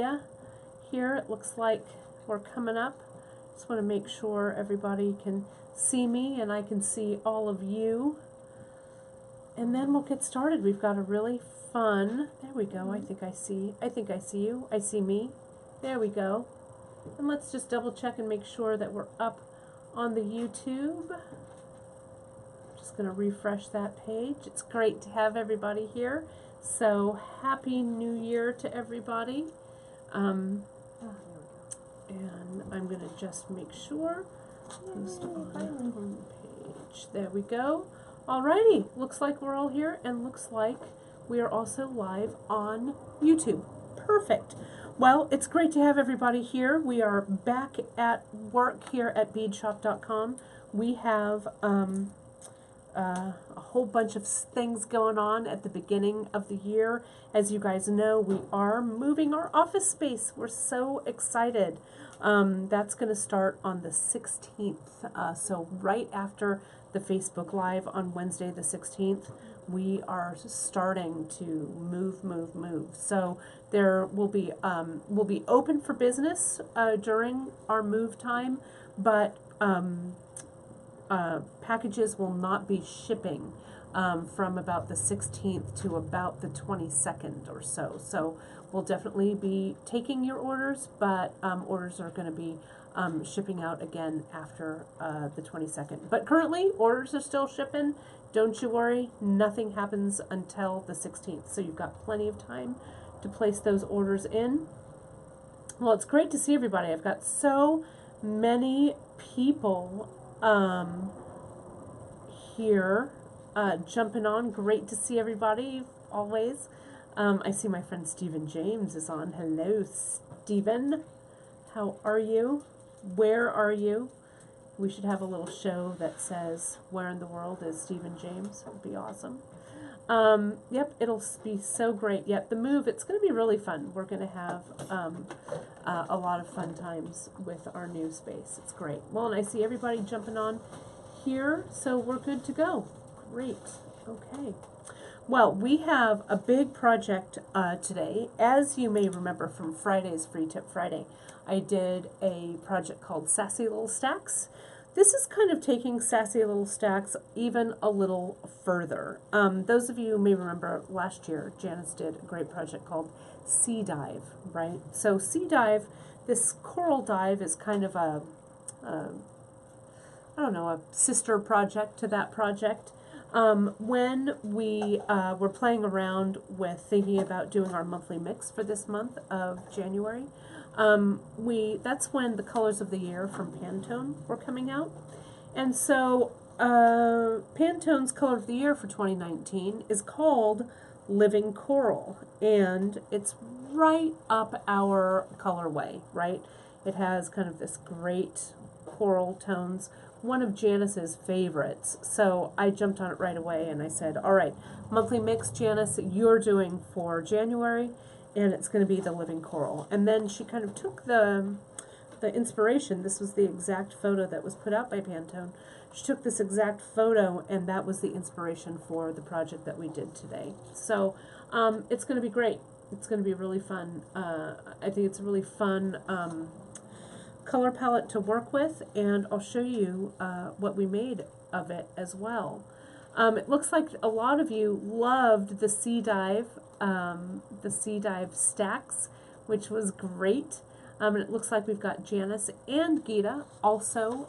area here. It looks like we're coming up. Just want to make sure everybody can see me and I can see all of you. And then we'll get started. We've got a really fun, there we go, I think I see you, I see me. There we go. And let's just double check and make sure that we're up on the YouTube. Just going to refresh that page. It's great to have everybody here. So happy New Year to everybody. And I'm going to just make sure. Post on homepage. There we go. Alrighty, looks like we're all here and looks like we are also live on YouTube. Perfect. Well, it's great to have everybody here. We are back at work here at beadshop.com. We have a whole bunch of things going on at the beginning of the year. As you guys know, we are moving our office space. We're so excited. That's going to start on the 16th. So right after the Facebook Live on Wednesday the 16th, we are starting to move. So there will be we'll be open for business during our move time, but packages will not be shipping from about the 16th to about the 22nd or so. So we'll definitely be taking your orders, but orders are going to be shipping out again after the 22nd. But currently, orders are still shipping. Don't you worry, nothing happens until the 16th. So you've got plenty of time to place those orders in. Well, it's great to see everybody. I've got so many people here jumping on. Great to see everybody, always. I see my friend Stephen James is on. Hello, Stephen. How are you? Where are you? We should have a little show that says, where in the world is Stephen James? It would be awesome. Yep, it'll be so great. Yep, the move, it's going to be really fun. We're going to have a lot of fun times with our new space. It's great. Well, and I see everybody jumping on here, so we're good to go. Great. Okay. Well, we have a big project today. As you may remember from Friday's Free Tip Friday, I did a project called Sassy Little Stacks. This is kind of taking Sassy Little Stacks even a little further. Those of you who may remember last year, Janice did a great project called Sea Dive, right? So Sea Dive, this coral dive is kind of a sister project to that project. When we were playing around with thinking about doing our monthly mix for this month of January, that's when the colors of the year from Pantone were coming out. And so Pantone's color of the year for 2019 is called Living Coral, and it's right up our colorway, right? It has kind of this great coral tones, one of Janice's favorites. So I jumped on it right away and I said, all right, monthly mix, Janice, you're doing for January, and it's going to be the Living Coral. And then she kind of took the inspiration. This was the exact photo that was put out by Pantone. She took this exact photo, and that was the inspiration for the project that we did today. So it's going to be great. It's going to be really fun. I think it's a really fun color palette to work with, and I'll show you what we made of it as well. It looks like a lot of you loved the Sea Dive stacks, which was great. And it looks like we've got Janice and Gita also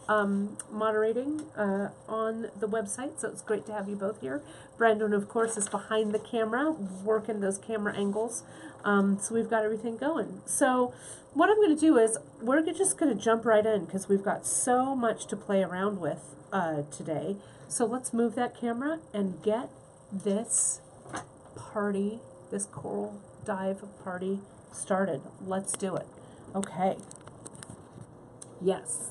moderating on the website, so it's great to have you both here. Brandon, of course, is behind the camera, working those camera angles. So we've got everything going. So what I'm going to do is we're just going to jump right in because we've got so much to play around with today. So let's move that camera and get this party, this coral dive party started. Let's do it. Okay. Yes.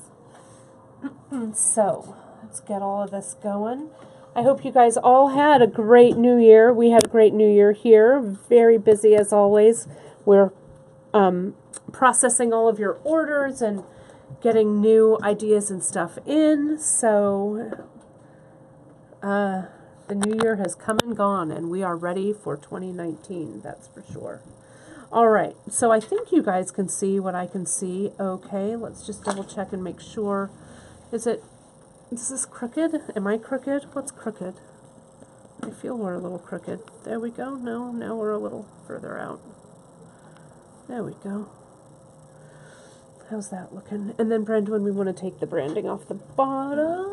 So let's get all of this going. I hope you guys all had a great New Year. We had a great New Year here. Very busy as always. We're processing all of your orders and getting new ideas and stuff in. So the new year has come and gone, and we are ready for 2019, that's for sure. All right, so I think you guys can see what I can see. Okay, let's just double check and make sure. Is this crooked? Am I crooked? What's crooked? I feel we're a little crooked. There we go. No, now we're a little further out. There we go. How's that looking? And then, Brandon, we want to take the branding off the bottom.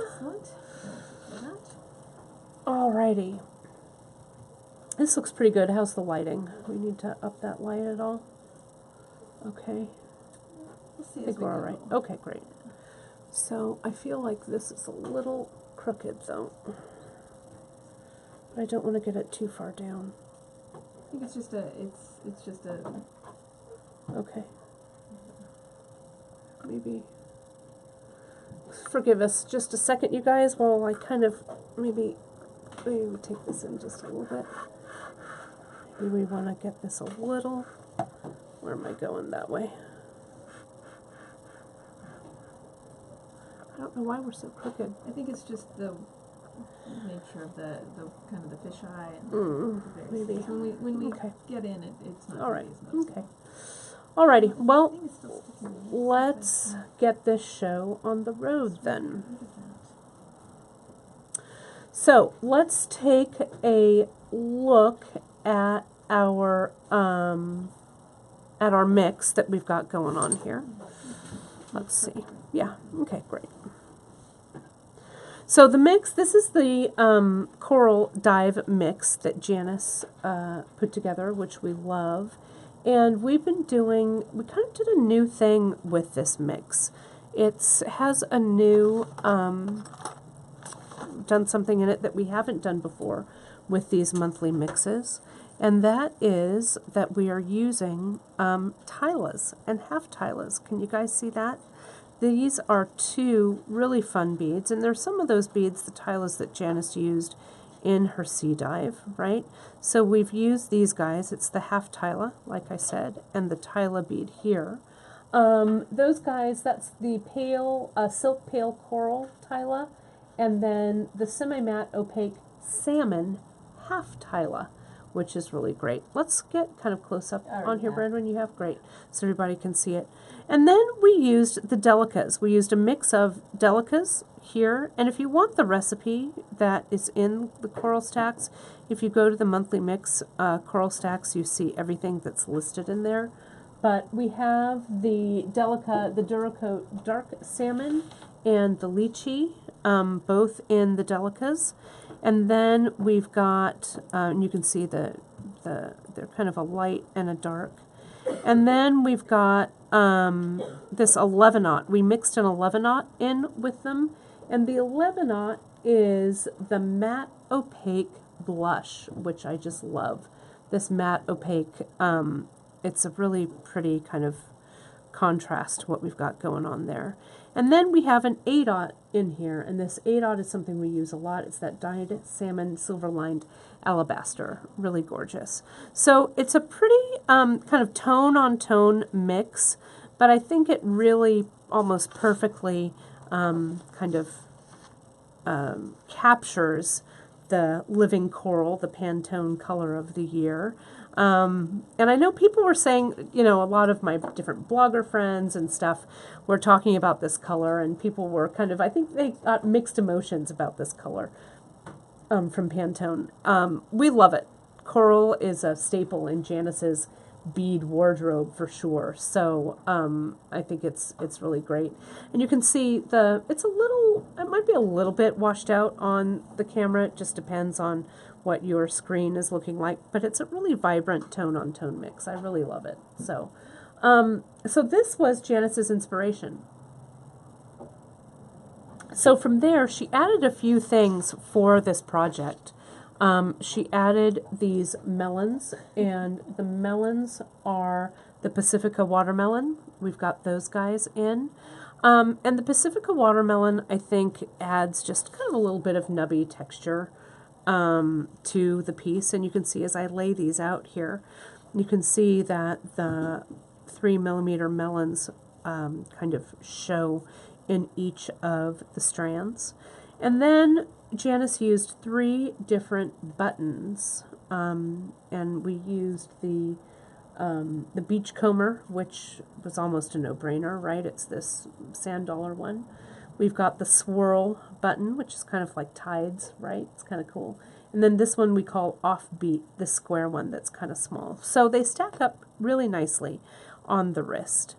Excellent. Alrighty. This looks pretty good. How's the lighting? We need to up that light at all? Okay. We'll see I think we're alright. Okay, great. So I feel like this is a little crooked though. But I don't want to get it too far down. I think it's just a Okay. Maybe. Forgive us just a second, you guys, while I kind of maybe we take this in just a little bit. Maybe we want to get this a little. Where am I going that way? I don't know why we're so crooked. I think it's just the nature of the kind of the fisheye and Mm, the various maybe. things. When we Okay. get in it, it's not All right. really as noticeable. Okay. Alrighty. I Well, think it's still sticking in. let's get this show on the road then. Look at that. So let's take a look at our mix that we've got going on here. Let's see. Yeah. Okay. Great. So the mix. This is the Coral Dive mix that Janice put together, which we love, and we've been doing. We kind of did a new thing with this mix. It has a new. Done something in it that we haven't done before with these monthly mixes, and that is that we are using Tylas and half Tylas. Can you guys see that? These are two really fun beads, and there's some of those beads, the Tylas that Janice used in her sea dive, right? So we've used these guys. It's the half Tyla, like I said, and the Tyla bead here. Those guys, that's the pale, silk pale coral Tyla, and then the semi-matte opaque salmon half Tyla, which is really great. Let's get kind of close up on here, Brandon. You have great, so everybody can see it. And then we used the Delicas. We used a mix of Delicas here, and if you want the recipe that is in the Coral Stacks, if you go to the monthly mix Coral Stacks, you see everything that's listed in there. But we have the Delica, the Duracoat Dark Salmon, and the Lychee, both in the Delicas. And then we've got, and you can see they're kind of a light and a dark. And then we've got this 11-aught. We mixed an 11-aught in with them. And the 11-aught is the matte opaque blush, which I just love. This matte opaque, it's a really pretty kind of contrast to what we've got going on there. And then we have an 8-aught in here, and this 8-aught is something we use a lot. It's that dyed salmon silver-lined alabaster, really gorgeous. So it's a pretty kind of tone-on-tone mix, but I think it really almost perfectly kind of captures the living coral, the Pantone color of the year. And I know people were saying, you know, a lot of my different blogger friends and stuff were talking about this color, and people were kind of, I think they got mixed emotions about this color from Pantone. We love it. Coral is a staple in Janice's bead wardrobe for sure. So I think it's really great. And you can see it might be a little bit washed out on the camera. It just depends on what your screen is looking like, but it's a really vibrant tone-on-tone mix. I really love it. So, so this was Janice's inspiration. So from there, she added a few things for this project. She added these melons, and the melons are the Pacifica watermelon. We've got those guys in. And the Pacifica watermelon, I think, adds just kind of a little bit of nubby texture to the piece. And you can see as I lay these out here, you can see that the 3mm melons kind of show in each of the strands. And then Janice used 3 different buttons, and we used the the Beachcomber, which was almost a no-brainer, right? It's this sand dollar one. We've got the swirl button, which is kind of like tides, right? It's kind of cool. And then this one we call Offbeat, the square one that's kind of small. So they stack up really nicely on the wrist.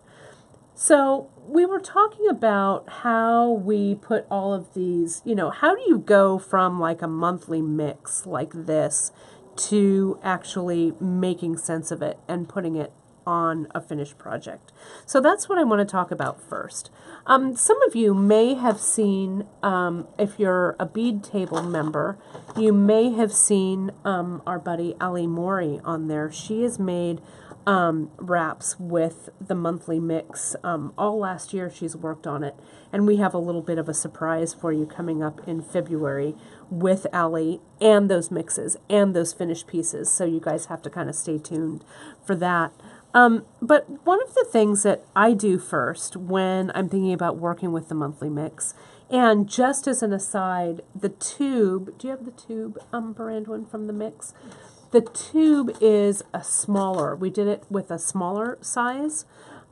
So we were talking about how we put all of these, how do you go from like a monthly mix like this to actually making sense of it and putting it on a finished project. So that's what I want to talk about first. Some of you may have seen, if you're a bead table member, you may have seen our buddy Ali Mori on there. She has made wraps with the monthly mix. All last year she's worked on it, and we have a little bit of a surprise for you coming up in February with Ali and those mixes and those finished pieces, so you guys have to kind of stay tuned for that. But one of the things that I do first when I'm thinking about working with the monthly mix, and just as an aside, the tube, do you have the tube, Brandwin, from the mix? The tube is a smaller, we did it with a smaller size,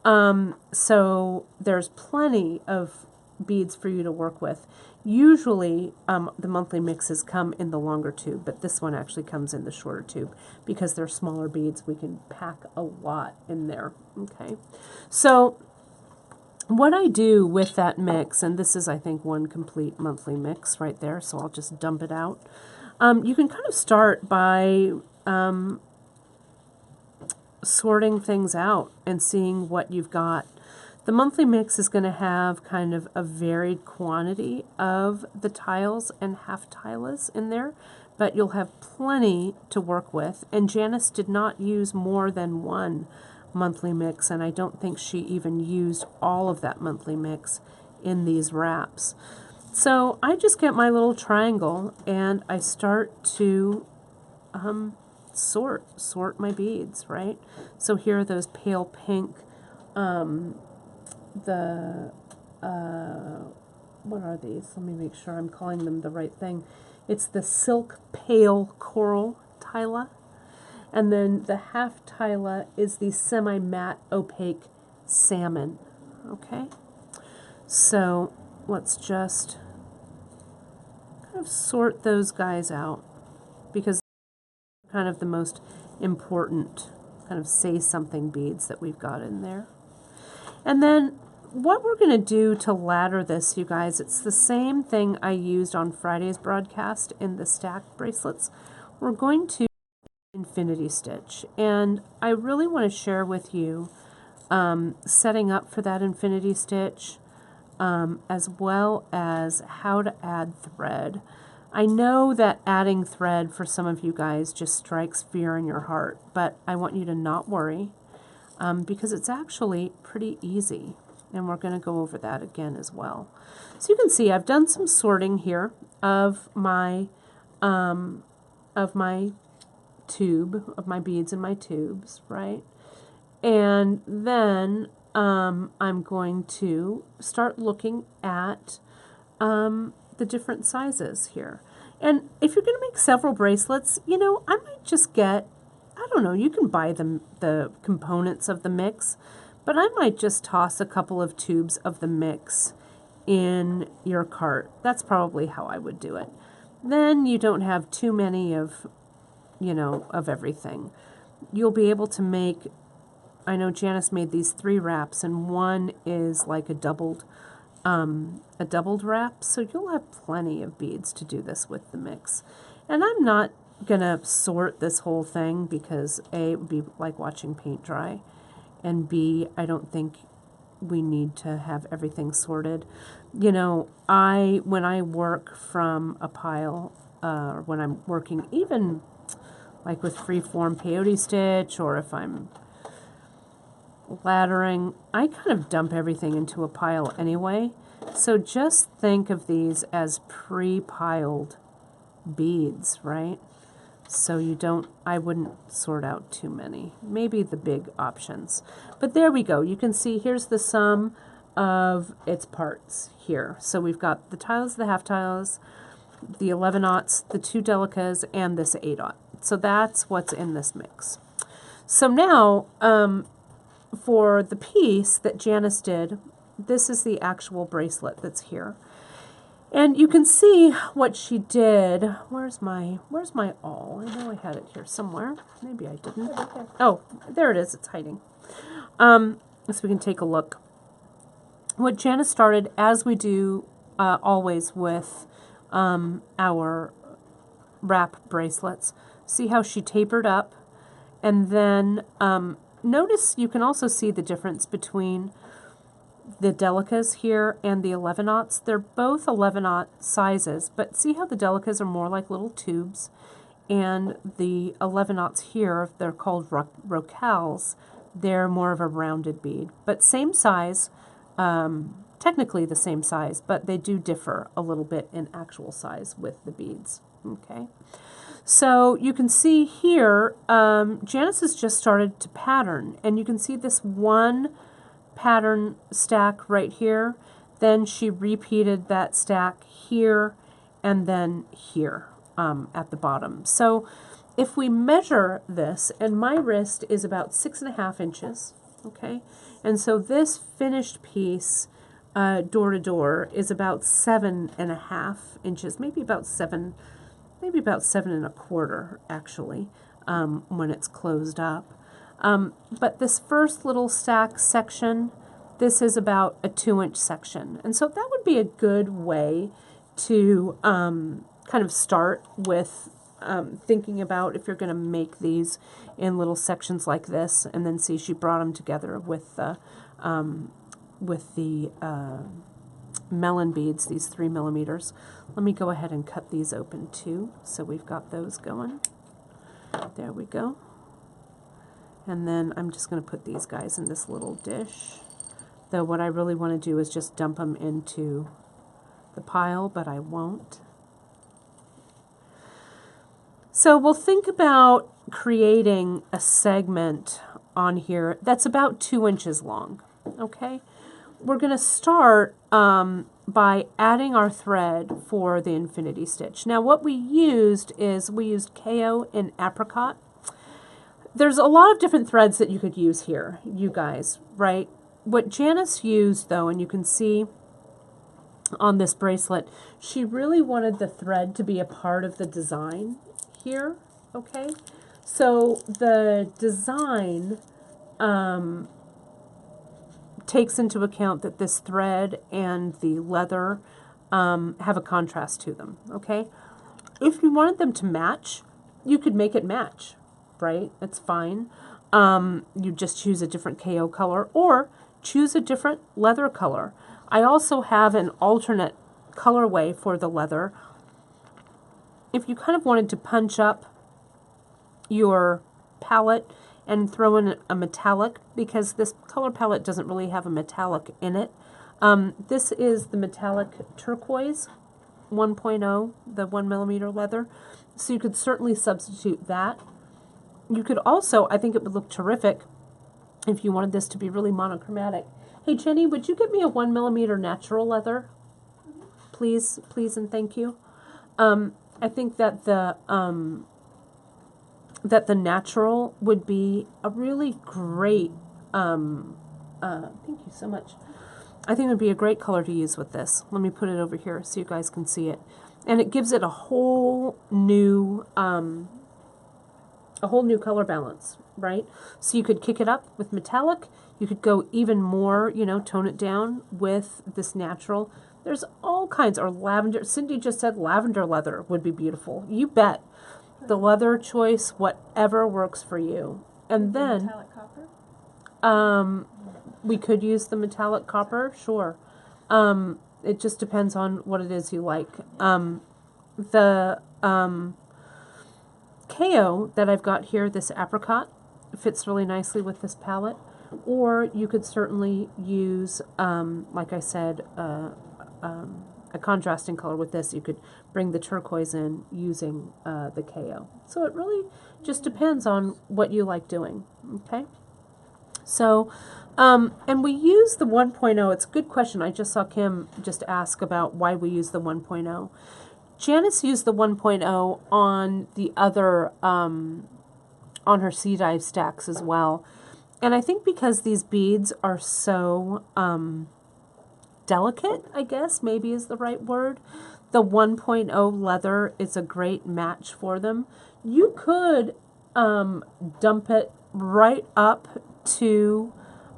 so there's plenty of beads for you to work with. Usually the monthly mixes come in the longer tube, but this one actually comes in the shorter tube because they're smaller beads. We can pack a lot in there. Okay, so what I do with that mix, and this is I think one complete monthly mix right there, so I'll just dump it out. You can kind of start by sorting things out and seeing what you've got. The monthly mix is going to have kind of a varied quantity of the tiles and half tiles in there, but you'll have plenty to work with. And Janice did not use more than one monthly mix, and I don't think she even used all of that monthly mix in these wraps. So I just get my little triangle and I start to sort my beads, right? So here are those pale pink, what are these? Let me make sure I'm calling them the right thing. It's the Silk Pale Coral Tila. And then the half Tila is the semi-matte opaque salmon. Okay? So let's just kind of sort those guys out because they're kind of the most important kind of say something beads that we've got in there. And then what we're going to do to ladder this, you guys, it's the same thing I used on Friday's broadcast in the stack bracelets. We're going to infinity stitch, and I really want to share with you setting up for that infinity stitch, as well as how to add thread. I know that adding thread for some of you guys just strikes fear in your heart, but I want you to not worry because it's actually pretty easy, and we're going to go over that again as well. So you can see I've done some sorting here of my tube, of my beads in my tubes, right? And then I'm going to start looking at the different sizes here. And if you're going to make several bracelets, I might just get, I don't know, you can buy the components of the mix, but I might just toss a couple of tubes of the mix in your cart. That's probably how I would do it. Then you don't have too many of everything. You'll be able to make, I know Janice made these 3 wraps, and one is like a doubled wrap, so you'll have plenty of beads to do this with the mix. And I'm not gonna sort this whole thing because A, it would be like watching paint dry, and B, I don't think we need to have everything sorted. When I work from a pile, when I'm working even like with freeform peyote stitch, or if I'm laddering, I kind of dump everything into a pile anyway. So just think of these as pre-piled beads, right? So I wouldn't sort out too many. Maybe the big options. But there we go. You can see here's the sum of its parts here. So we've got the tiles, the half tiles, the 11/aughts, the 2 delicas, and this 8/aught. So that's what's in this mix. So now, for the piece that Janice did, this is the actual bracelet that's here. And you can see what she did. Where's my awl? I know I had it here somewhere. Maybe I didn't. Oh, there it is. It's hiding. So we can take a look. What Janice started, as we do always with our wrap bracelets, see how she tapered up, and then notice you can also see the difference between the Delicas here and the 11-aughts. They're both 11-aught sizes, but see how the Delicas are more like little tubes, and the 11-aughts here, they're called Rocales, they're more of a rounded bead, but same size, technically the same size, but they do differ a little bit in actual size with the beads. Okay, so you can see here, Janice has just started to pattern, and you can see this one pattern stack right here. Then she repeated that stack here and then here at the bottom. So if we measure this, and my wrist is about 6.5 inches, okay, and so this finished piece door to door is about 7.5 inches, maybe about 7.25 actually, when it's closed up. But this first little stack section, this is about a 2-inch section. And so that would be a good way to kind of start with thinking about if you're going to make these in little sections like this, and then see she brought them together with the melon beads, these 3 millimeters. Let me go ahead and cut these open too, so we've got those going. There we go. And then I'm just going to put these guys in this little dish. Though what I really want to do is just dump them into the pile, but I won't. So we'll think about creating a segment on here that's about 2 inches long. Okay? We're going to start by adding our thread for the infinity stitch. Now what we used KO and apricot. There's a lot of different threads that you could use here, you guys, right? What Janice used, though, and you can see on this bracelet, she really wanted the thread to be a part of the design here, okay? So the design takes into account that this thread and the leather have a contrast to them, okay? If you wanted them to match, you could make it match, right? It's fine. You just choose a different KO color or choose a different leather color. I also have an alternate colorway for the leather. If you kind of wanted to punch up your palette and throw in a metallic, because this color palette doesn't really have a metallic in it. This is the metallic turquoise 1.0, the 1 millimeter leather. So you could certainly substitute that. You could also, I think it would look terrific if you wanted this to be really monochromatic. Hey Jenny, would you get me a 1 millimeter natural leather? Please, please and thank you. I think that the natural would be a really great, thank you so much. I think it would be a great color to use with this. Let me put it over here so you guys can see it. And it gives it a whole new color balance, right? So you could kick it up with metallic. You could go even more, you know, tone it down with this natural. There's all kinds, or lavender. Cindy just said lavender leather would be beautiful. You bet. The leather choice, whatever works for you. And then Metallic copper? we could use the metallic copper, sure. It just depends on what it is you like. The KO that I've got here, this apricot, fits really nicely with this palette. Or you could certainly use, like I said, a contrasting color with this. You could bring the turquoise in using the KO. So it really just depends on what you like doing, okay? So, and we use the 1.0. It's a good question. I just saw Kim just ask about why we use the 1.0. Janice used the 1.0 on the other on her sea dive stacks as well. And I think because these beads are so delicate, I guess maybe is the right word, the 1.0 leather is a great match for them. You could dump it right up to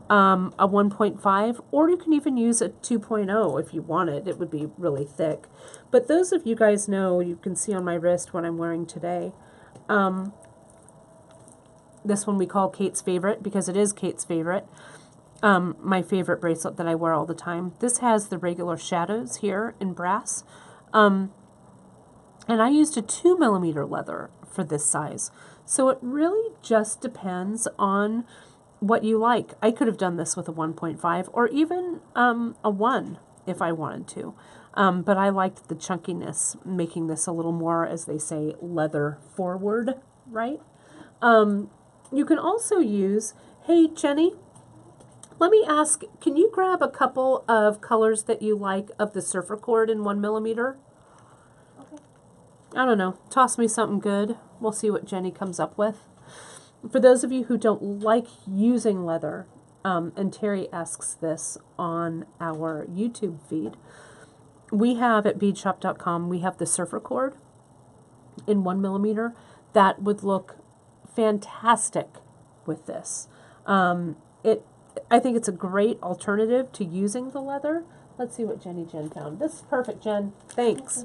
a 1.5, or you can even use a 2.0 if you wanted. It would be really thick. But those of you guys know, you can see on my wrist what I'm wearing today. This one we call Kate's Favorite because it is Kate's favorite. My favorite bracelet that I wear all the time. This has the regular shadows here in brass. And I used a 2mm leather for this size. So it really just depends on what you like. I could have done this with a 1.5 or even a 1 if I wanted to. But I liked the chunkiness, making this a little more, as they say, leather forward, right? You can also use, hey Jenny, let me ask, can you grab a couple of colors that you like of the surfer cord in 1mm? Okay. I don't know, toss me something good. We'll see what Jenny comes up with. For those of you who don't like using leather, and Terry asks this on our YouTube feed, we have at beadshop.com, we have the surfer cord in 1mm that would look fantastic with this. I think it's a great alternative to using the leather. Let's see what Jen found. This is perfect, Jen. Thanks.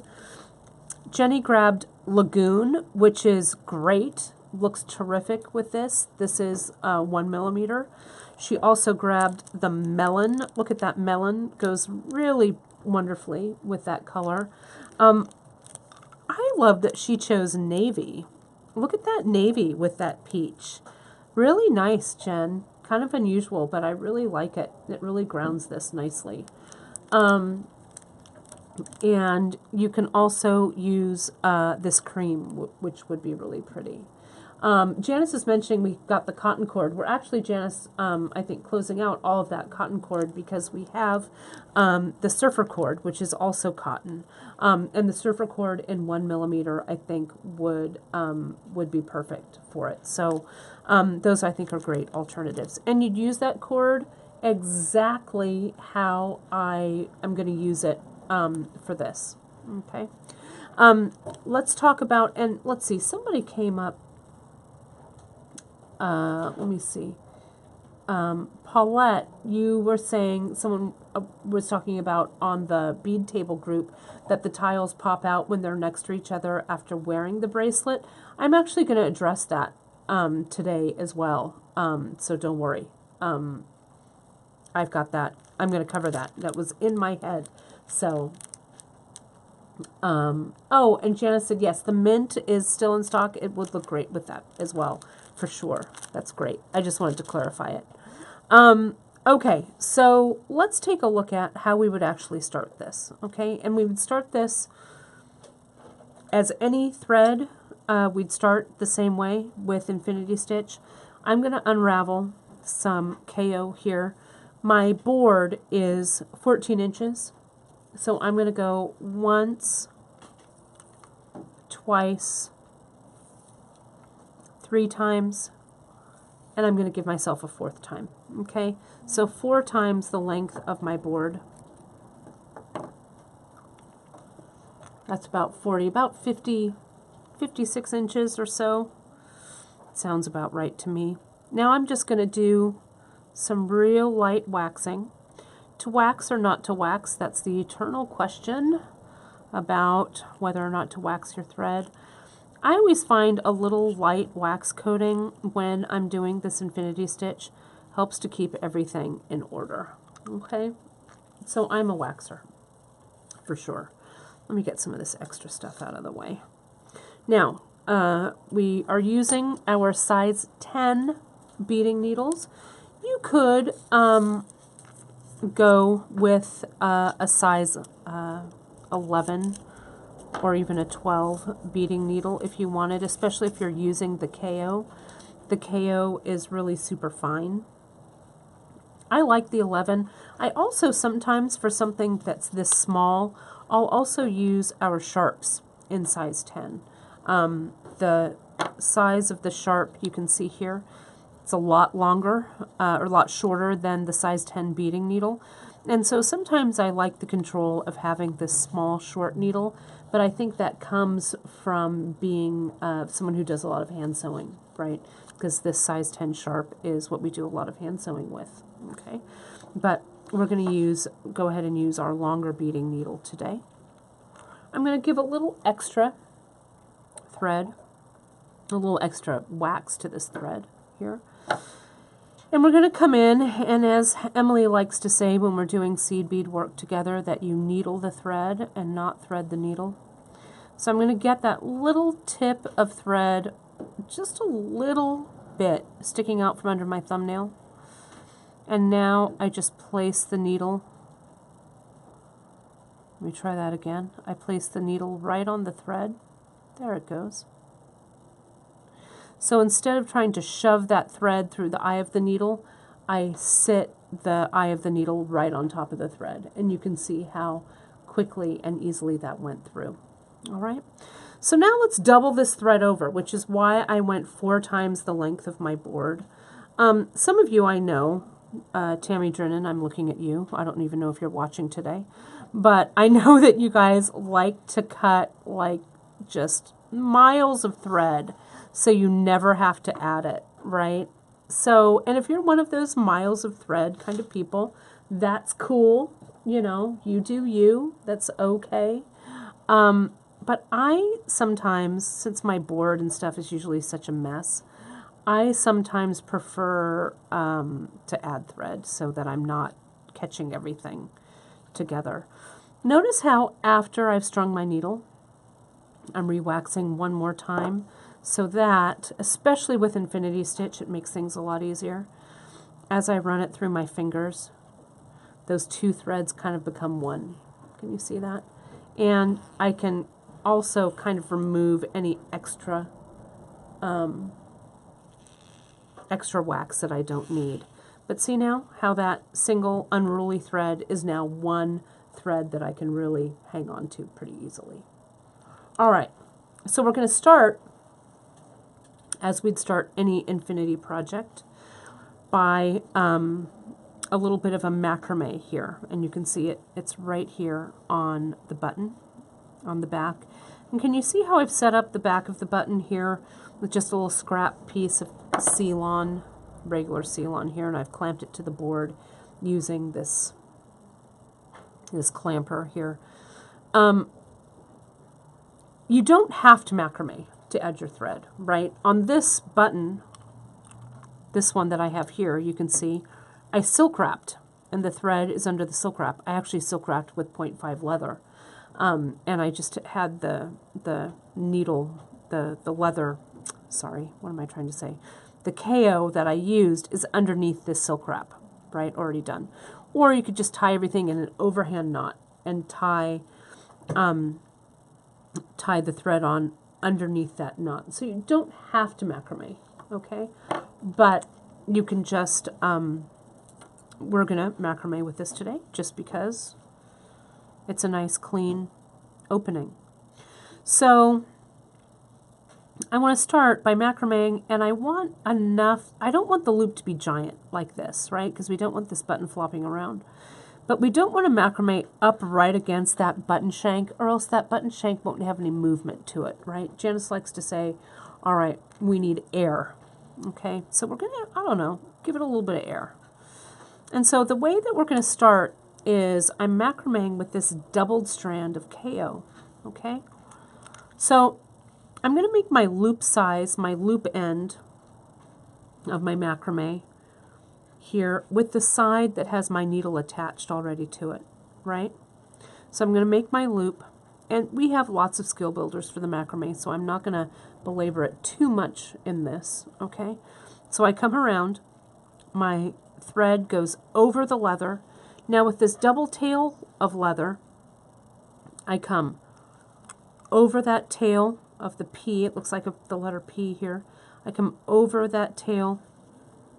Jenny grabbed Lagoon, which is great. Looks terrific with this. This is 1mm. She also grabbed the melon. Look at that melon. Goes really wonderfully with that color. I love that she chose navy. Look at that navy with that peach. Really nice, Jen. Kind of unusual, but I really like it. It really grounds this nicely. And you can also use this cream, which would be really pretty. Janice is mentioning we got the cotton cord. We're actually, Janice, I think, closing out all of that cotton cord because we have the surfer cord, which is also cotton. And the surfer cord in 1mm, I think, would be perfect for it. So those, I think, are great alternatives. And you'd use that cord exactly how I am going to use it for this. Okay. Let's talk about, and let's see, somebody came up. Let me see. Paulette, you were saying, someone was talking about on the bead table group that the tiles pop out when they're next to each other after wearing the bracelet. I'm actually going to address that today as well. So don't worry. I've got that. I'm going to cover that. That was in my head. So, oh, and Janice said, yes, the mint is still in stock. It would look great with that as well. For sure. That's great. I just wanted to clarify it. Okay, so let's take a look at how we would actually start this. Okay, and we would start this as any thread. We'd start the same way with Infinity Stitch. I'm going to unravel some KO here. My board is 14 inches. So I'm going to go once, twice, 3 times, and I'm going to give myself a 4th time. Okay, so 4 times the length of my board. That's about 40, about 50, 56 inches or so. Sounds about right to me. Now I'm just going to do some real light waxing. To wax or not to wax, that's the eternal question about whether or not to wax your thread. I always find a little light wax coating when I'm doing this Infinity Stitch helps to keep everything in order. Okay, so I'm a waxer for sure. Let me get some of this extra stuff out of the way. Now, we are using our size 10 beading needles. You could go with a size 11 or even a 12 beading needle if you wanted, especially if you're using the KO. The KO is really super fine. I like the 11. I also sometimes, for something that's this small, I'll also use our sharps in size 10. The size of the sharp you can see here. It's a lot longer or a lot shorter than the size 10 beading needle. And so sometimes I like the control of having this small short needle, but I think that comes from being someone who does a lot of hand sewing, right? Because this size 10 sharp is what we do a lot of hand sewing with, okay? But we're going to go ahead and use our longer beading needle today. I'm going to give a little extra thread, a little extra wax to this thread here. And we're going to come in, and as Emily likes to say when we're doing seed bead work together, that you needle the thread and not thread the needle. So I'm going to get that little tip of thread, just a little bit, sticking out from under my thumbnail. And now I just place the needle. Let me try that again. I place the needle right on the thread. There it goes. So instead of trying to shove that thread through the eye of the needle, I sit the eye of the needle right on top of the thread. And you can see how quickly and easily that went through. All right. So now let's double this thread over, which is why I went 4 times the length of my board. Some of you I know, Tammy Drennan, I'm looking at you. I don't even know if you're watching today. But I know that you guys like to cut like just miles of thread so you never have to add it, right? So, and if you're one of those miles of thread kind of people, that's cool. You know, you do you. That's okay. But I sometimes, since my board and stuff is usually such a mess, I sometimes prefer to add thread so that I'm not catching everything together. Notice how after I've strung my needle, I'm re-waxing one more time so that, especially with infinity stitch, it makes things a lot easier. As I run it through my fingers, those 2 threads kind of become one. Can you see that? And I can also kind of remove any extra wax that I don't need. But see now how that single unruly thread is now one thread that I can really hang on to pretty easily. All right, so we're going to start, as we'd start any infinity project, by a little bit of a macrame here. And you can see it's right here on the button, on the back. And can you see how I've set up the back of the button here with just a little scrap piece of Ceylon, regular Ceylon here, and I've clamped it to the board using this clamper here. You don't have to macrame to add your thread, right? On this button, this one that I have here, you can see I silk wrapped, and the thread is under the silk wrap. I actually silk wrapped with 0.5 leather, and I just had the needle, the leather, sorry, what am I trying to say? The KO that I used is underneath this silk wrap, right, already done. Or you could just tie everything in an overhand knot and tie the thread on underneath that knot. So you don't have to macrame, okay? But you can just, we're going to macrame with this today just because it's a nice clean opening. So I want to start by macrameing, and I want enough, I don't want the loop to be giant like this, right? Because we don't want this button flopping around. But we don't want to macrame up right against that button shank, or else that button shank won't have any movement to it, right? Janice likes to say, all right, we need air. Okay, so we're going to, I don't know, give it a little bit of air. And so the way that we're going to start is I'm macrameing with this doubled strand of KO, okay? So I'm going to make my loop size, my loop end of my macrame here with the side that has my needle attached already to it, right? So I'm going to make my loop, and we have lots of skill builders for the macrame, so I'm not going to belabor it too much in this, okay? So I come around, my thread goes over the leather. Now with this double tail of leather, I come over that tail of the P, it looks like the letter P here. I come over that tail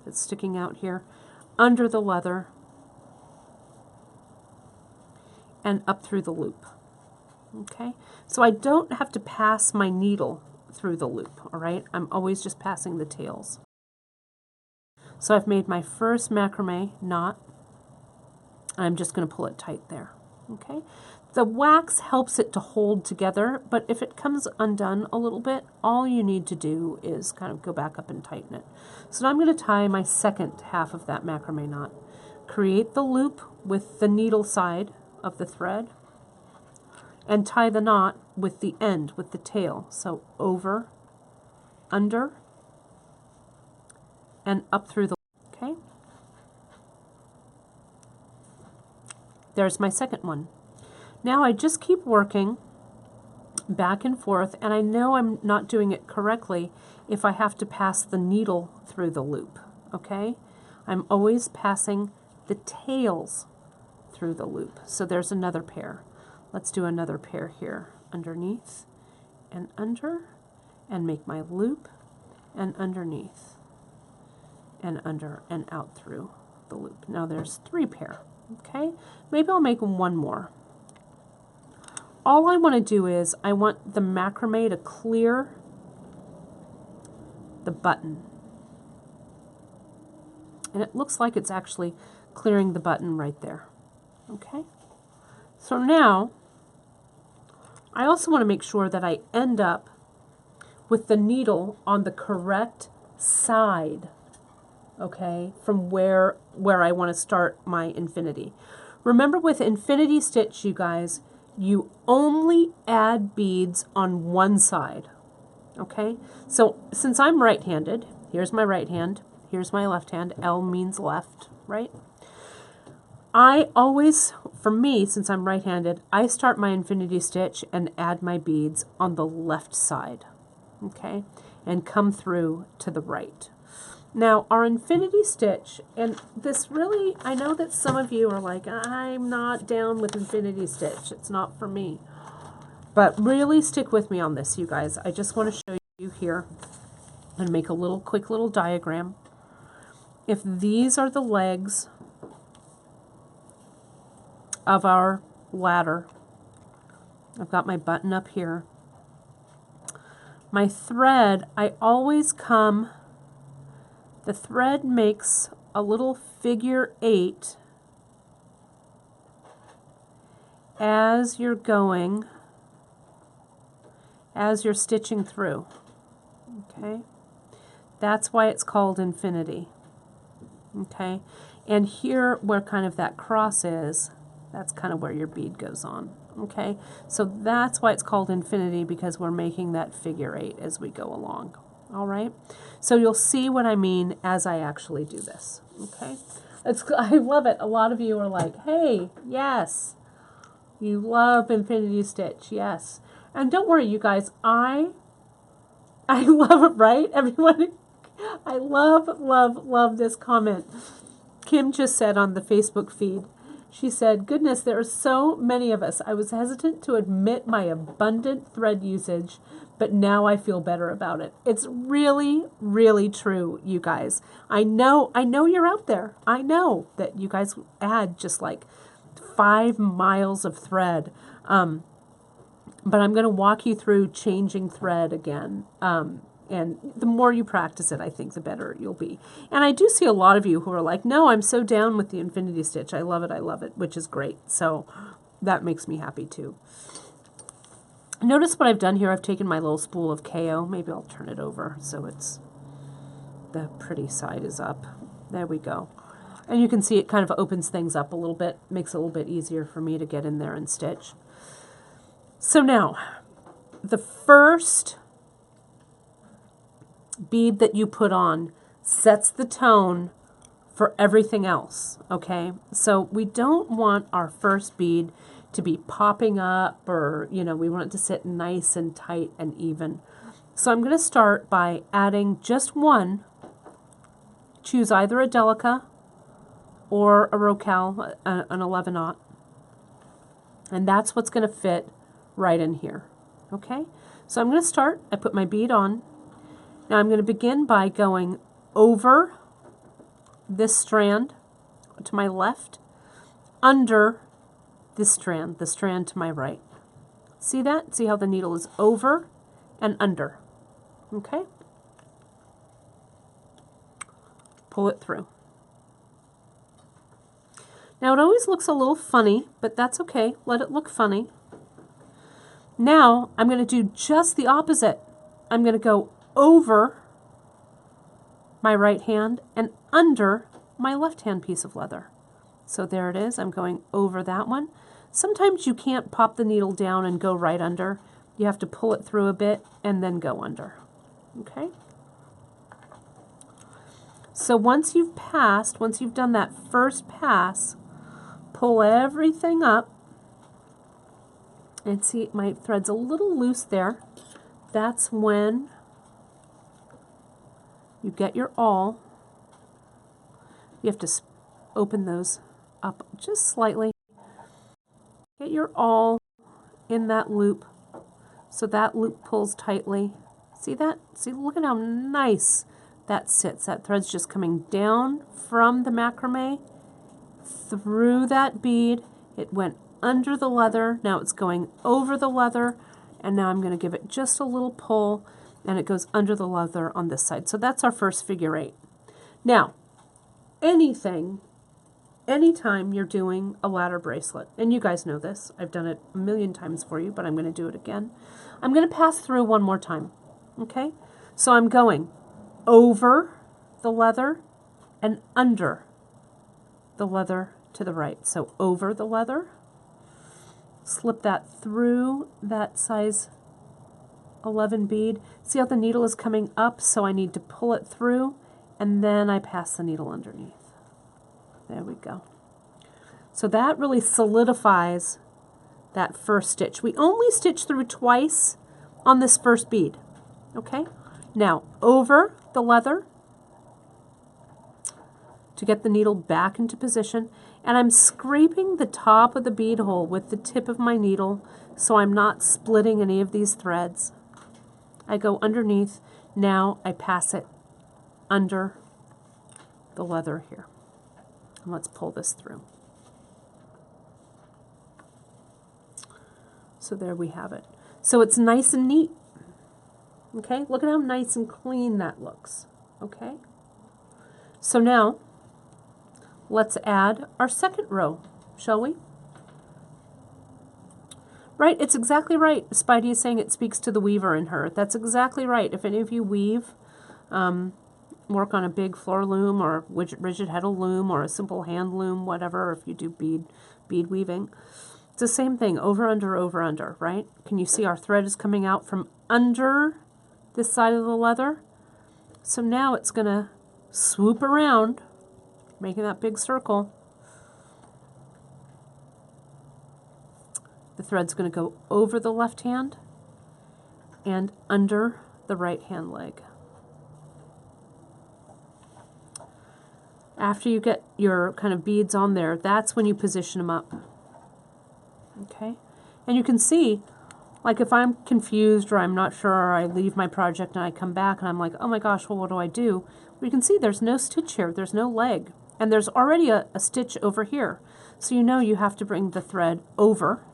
that's sticking out here, under the leather, and up through the loop. Okay, so I don't have to pass my needle through the loop, all right? I'm always just passing the tails. So I've made my first macrame knot. I'm just going to pull it tight there, okay? The wax helps it to hold together, but if it comes undone a little bit, all you need to do is kind of go back up and tighten it. So now I'm going to tie my second half of that macrame knot. Create the loop with the needle side of the thread and tie the knot with the end, with the tail. So over, under, and up through the, okay? There's my second one. Now I just keep working back and forth, and I know I'm not doing it correctly if I have to pass the needle through the loop, okay? I'm always passing the tails through the loop. So there's another pair. Let's do another pair here. Underneath and under, and make my loop, and underneath and under and out through the loop. Now there's 3 pair, okay? Maybe I'll make one more. All I want to do is I want the macrame to clear the button. And it looks like it's actually clearing the button right there. Okay? So now, I also want to make sure that I end up with the needle on the correct side, okay, from where I want to start my infinity. Remember, with infinity stitch, you guys, you only add beads on one side, okay? So since I'm right-handed, here's my right hand, here's my left hand, L means left, right? I always, for me, since I'm right-handed, I start my infinity stitch and add my beads on the left side, okay? And come through to the right. Now, our infinity stitch, and this really, I know that some of you are like, I'm not down with infinity stitch. It's not for me. But really stick with me on this, you guys. I just want to show you here and make a little quick little diagram. If these are the legs of our ladder, I've got my button up here. My thread, I always come, the thread makes a little figure 8 as you're going, as you're stitching through, okay? That's why it's called infinity, okay? And here where kind of that cross is, that's kind of where your bead goes on, okay? So that's why it's called infinity, because we're making that figure 8 as we go along. All right, so you'll see what I mean as I actually do this, okay? I love it. A lot of you are like, hey, yes, you love infinity stitch, yes. And don't worry, you guys, I love it, right? Everyone, I love this comment. Kim just said on the Facebook feed, she said, goodness, there are so many of us. I was hesitant to admit my abundant thread usage, but now I feel better about it. It's really, really true, you guys. I know you're out there. I know that you guys add just like 5 miles of thread. But I'm going to walk you through changing thread again. And the more you practice it, I think the better you'll be. And I do see a lot of you who are like, no, I'm so down with the infinity stitch. I love it, which is great. So that makes me happy too. Notice what I've done here. I've taken my little spool of KO. Maybe I'll turn it over so it's, the pretty side is up. There we go. And you can see it kind of opens things up a little bit, makes it a little bit easier for me to get in there and stitch. So now, the first bead that you put on sets the tone for everything else, okay? So we don't want our first bead to be popping up, or, you know, we want it to sit nice and tight and even. So I'm going to start by adding just one. Choose either a Delica or a Rocal, an 11/0, and that's what's going to fit right in here, okay? So I'm going to start, I put my bead on. Now I'm going to begin by going over this strand to my left, under this strand, the strand to my right. See that? See how the needle is over and under, Okay? Pull it through. Now it always looks a little funny, but that's okay. Let it look funny. Now I'm going to do just the opposite. I'm going to go over my right hand and under my left hand piece of leather. So there it is. I'm going over that one. Sometimes you can't pop the needle down and go right under. You have to pull it through a bit and then go under. Okay? So once you've done that first pass, pull everything up. And see, my thread's a little loose there. That's when you get your awl. You have to open those up just slightly. Get your awl in that loop so that loop pulls tightly. See that? See, look at how nice that sits. That thread's just coming down from the macrame through that bead. It went under the leather. Now it's going over the leather, and now I'm going to give it just a little pull, and it goes under the leather on this side. So that's our first figure 8. Now, anytime you're doing a ladder bracelet, and you guys know this, I've done it a million times for you, but I'm going to do it again. I'm going to pass through one more time. Okay? So I'm going over the leather and under the leather to the right. So over the leather, slip that through that size 11 bead. See how the needle is coming up, so I need to pull it through, and then I pass the needle underneath. There we go. So that really solidifies that first stitch. We only stitch through twice on this first bead. Okay? Now, over the leather to get the needle back into position, and I'm scraping the top of the bead hole with the tip of my needle so I'm not splitting any of these threads. I go underneath. Now I pass it under the leather here. And let's pull this through. So there we have it. So it's nice and neat. Okay, look at how nice and clean that looks. Okay, so now let's add our second row, shall we? Right, it's exactly right. Spidey is saying it speaks to the weaver in her. That's exactly right. If any of you weave, work on a big floor loom or rigid heddle loom or a simple hand loom, whatever, or if you do bead weaving, it's the same thing, over, under, right? Can you see our thread is coming out from under this side of the leather? So now it's going to swoop around, making that big circle. The thread's going to go over the left hand and under the right hand leg. After you get your kind of beads on there, that's when you position them up. Okay? And you can see, like if I'm confused or I'm not sure, or I leave my project and I come back and I'm like, oh my gosh, well, what do I do? Well, you can see there's no stitch here. There's no leg. And there's already a stitch over here. So you know you have to bring the thread over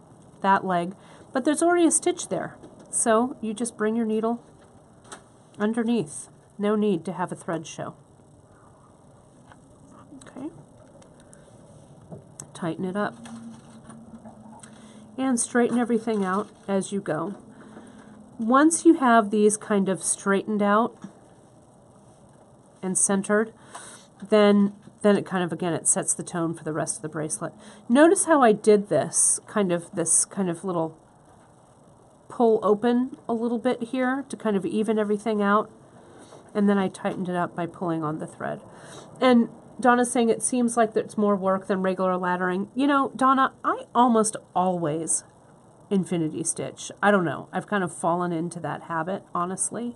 that leg. But there's already a stitch there. So you just bring your needle underneath. No need to have a thread show. Okay. Tighten it up. And straighten everything out as you go. Once you have these kind of straightened out and centered, then it kind of, again, it sets the tone for the rest of the bracelet. Notice how I did this kind of little pull open a little bit here to kind of even everything out, and then I tightened it up by pulling on the thread. And Donna's saying it seems like it's more work than regular laddering. You know, Donna, I almost always infinity stitch. I don't know. I've kind of fallen into that habit, honestly.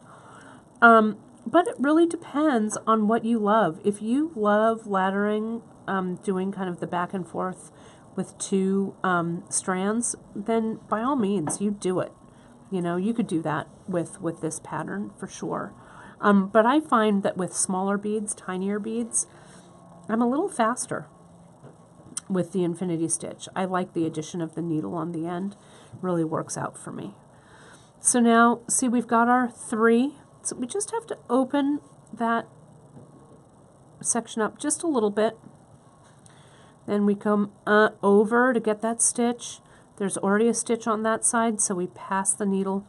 But it really depends on what you love. If you love laddering, doing kind of the back and forth with two strands, then by all means, you do it. You know, you could do that with this pattern for sure. But I find that with smaller beads, tinier beads, I'm a little faster with the infinity stitch. I like the addition of the needle on the end. Really works out for me. So now, see, we've got our 3 So we just have to open that section up just a little bit. Then we come over to get that stitch. There's already a stitch on that side, so we pass the needle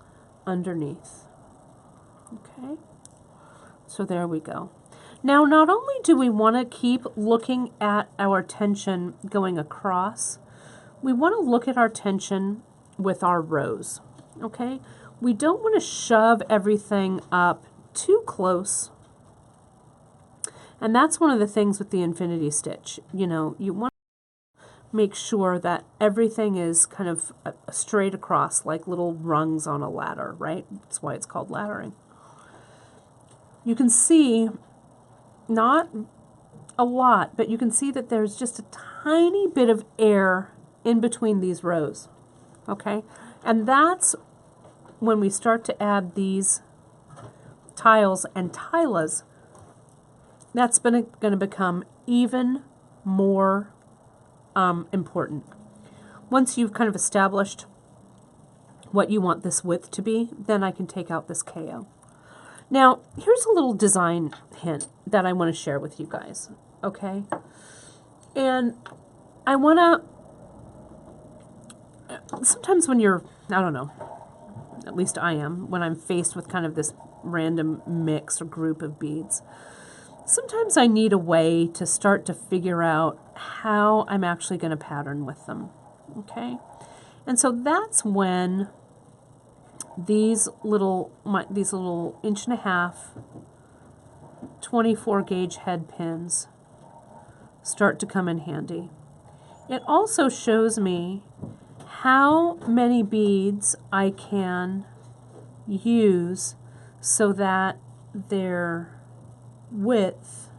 underneath. Okay, so there we go. Now, not only do we want to keep looking at our tension going across, we want to look at our tension with our rows, okay? We don't want to shove everything up too close. And that's one of the things with the infinity stitch. You know, you want to make sure that everything is kind of straight across, like little rungs on a ladder, right? That's why it's called laddering. You can see, not a lot, but you can see that there's just a tiny bit of air in between these rows, okay? And that's when we start to add these tiles and tilas, that's going to become even more important. Once you've kind of established what you want this width to be, then I can take out this KO. Now, here's a little design hint that I want to share with you guys, okay? And I want to, sometimes when you're, I don't know, at least I am, when I'm faced with kind of this random mix or group of beads, sometimes I need a way to start to figure out how I'm actually going to pattern with them, okay? And so that's when these little 1.5" 24 gauge head pins start to come in handy. It also shows me how many beads I can use so that their width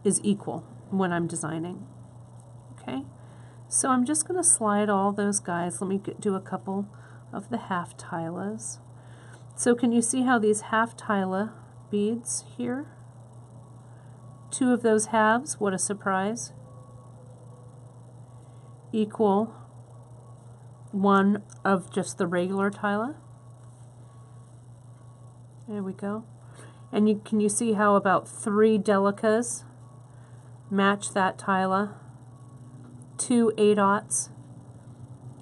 is equal when I'm designing. Okay, so I'm just going to slide all those guys. Let me do a couple of the half tilas. So can you see how these half tila beads here, 2 of those halves, what a surprise, equal 1 of just the regular tila? There we go. And can you see how about 3 delicas match that tila, 2 8/0s,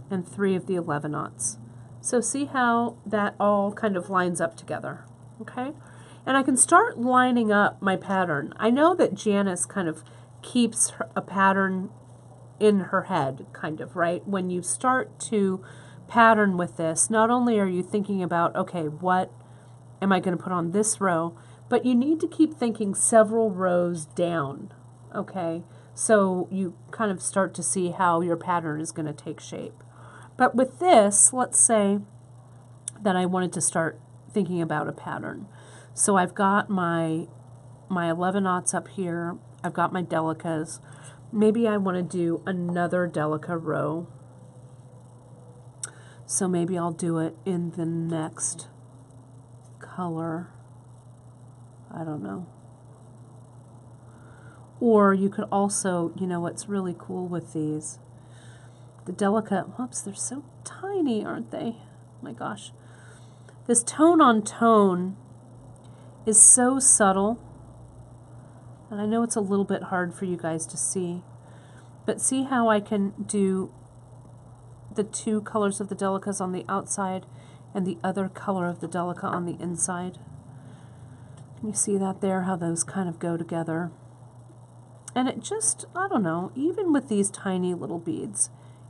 and 3 of the 11/0s. So see how that all kind of lines up together, okay? And I can start lining up my pattern. I know that Janice kind of keeps a pattern in her head, kind of, right? When you start to pattern with this, not only are you thinking about, okay, what am I going to put on this row, but you need to keep thinking several rows down, okay? So you kind of start to see how your pattern is going to take shape. But with this, let's say that I wanted to start thinking about a pattern. So I've got my 11/0s up here. I've got my delicas. Maybe I want to do another delica row. So maybe I'll do it in the next color. I don't know. Or you could also, you know what's really cool with these? The delica, whoops, they're so tiny, aren't they? My gosh. This tone on tone is so subtle. And I know it's a little bit hard for you guys to see. But see how I can do the 2 colors of the delicas on the outside and the other color of the delica on the inside? Can you see that there, how those kind of go together? And it just, I don't know, even with these tiny little beads,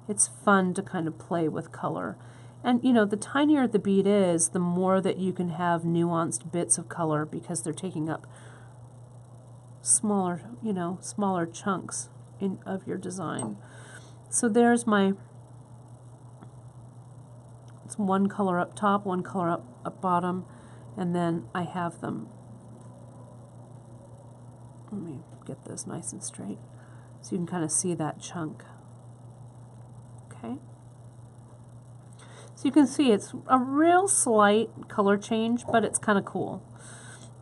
it's fun to kind of play with color. And you know, the tinier the bead is, the more that you can have nuanced bits of color because they're taking up smaller, you know, smaller chunks of your design. So there's my, it's 1 color up top, 1 color up bottom, and then I have them. Let me get this nice and straight so you can kind of see that chunk. Okay. So you can see it's a real slight color change, but it's kind of cool.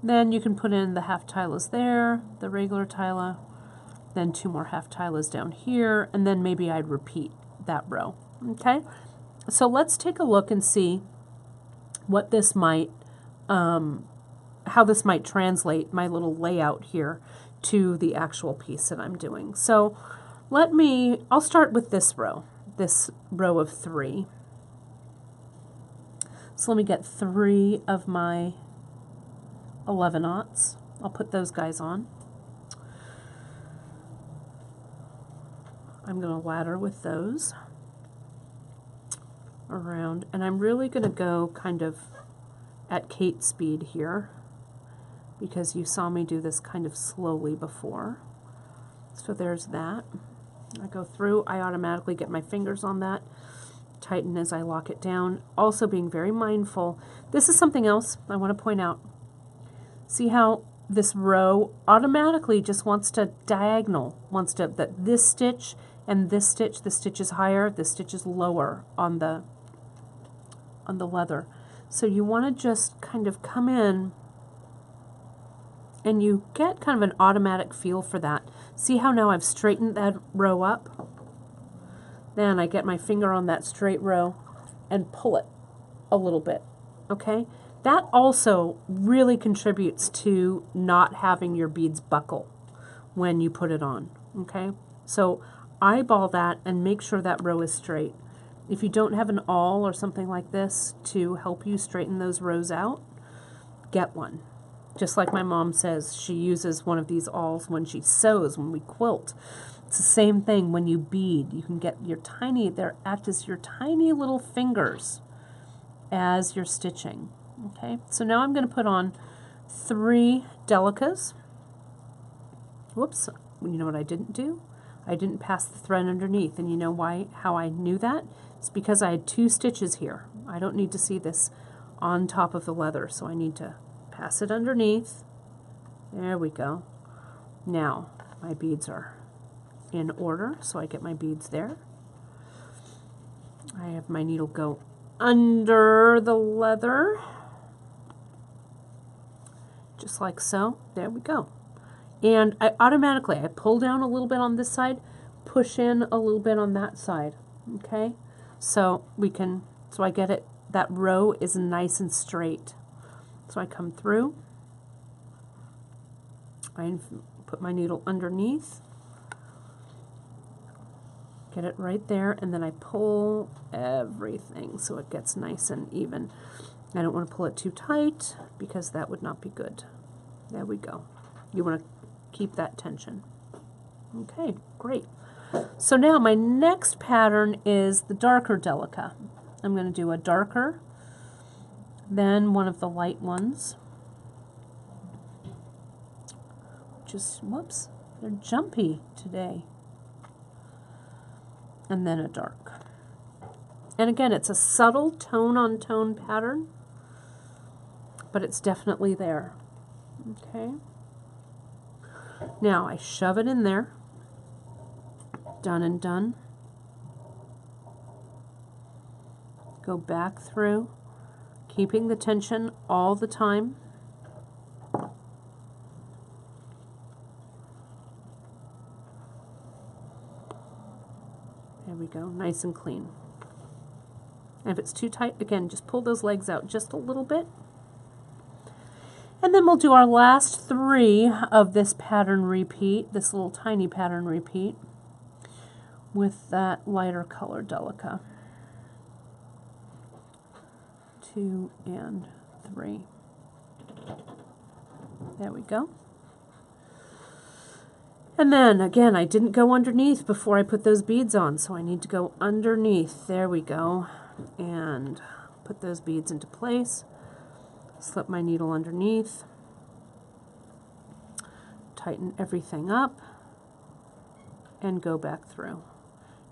Then you can put in the half tilas there, the regular tila, then 2 more half tilas down here, and then maybe I'd repeat that row. Okay, so let's take a look and see what this might how this might translate, my little layout here, to the actual piece that I'm doing. So I'll start with this row of 3. So let me get 3 of my 11/0. I'll put those guys on. I'm going to ladder with those around, and I'm really going to go kind of at Kate speed here, because you saw me do this kind of slowly before. So there's that. I go through, I automatically get my fingers on that, tighten as I lock it down. Also being very mindful. This is something else I want to point out. See how this row automatically just wants to diagonal, that this stitch and this stitch is higher, this stitch is lower on the leather. So you want to just kind of come in and you get kind of an automatic feel for that. See how now I've straightened that row up? Then I get my finger on that straight row and pull it a little bit, okay? That also really contributes to not having your beads buckle when you put it on, okay? So eyeball that and make sure that row is straight. If you don't have an awl or something like this to help you straighten those rows out, get one. Just like my mom says, she uses one of these awls when she sews, when we quilt. It's the same thing when you bead. You can get your tiny, they act as your tiny little fingers as you're stitching. Okay, so now I'm going to put on 3 delicas. Whoops, you know what I didn't do? I didn't pass the thread underneath, and you know how I knew that? It's because I had 2 stitches here. I don't need to see this on top of the leather, so I need to pass it underneath. There we go. Now my beads are in order, so I get my beads there. I have my needle go under the leather, just like so. There we go. And I pull down a little bit on this side, push in a little bit on that side. Okay, so I get it, that row is nice and straight. So I come through, I put my needle underneath, get it right there, and then I pull everything so it gets nice and even. I don't want to pull it too tight because that would not be good. There we go. You want to keep that tension. Okay, great. So now my next pattern is the darker delica. I'm going to do a darker, then one of the light ones. Just, whoops, they're jumpy today. And then a dark. And again, it's a subtle tone-on-tone pattern, but it's definitely there. Okay. Now I shove it in there. Done and done. Go back through, keeping the tension all the time. There we go, nice and clean. And if it's too tight, again, just pull those legs out just a little bit. And then we'll do our last 3 of this pattern repeat, this little tiny pattern repeat, with that lighter color delica. 2 and 3. There we go. And then again, I didn't go underneath before I put those beads on, so I need to go underneath. There we go. And put those beads into place. Slip my needle underneath. Tighten everything up. And go back through.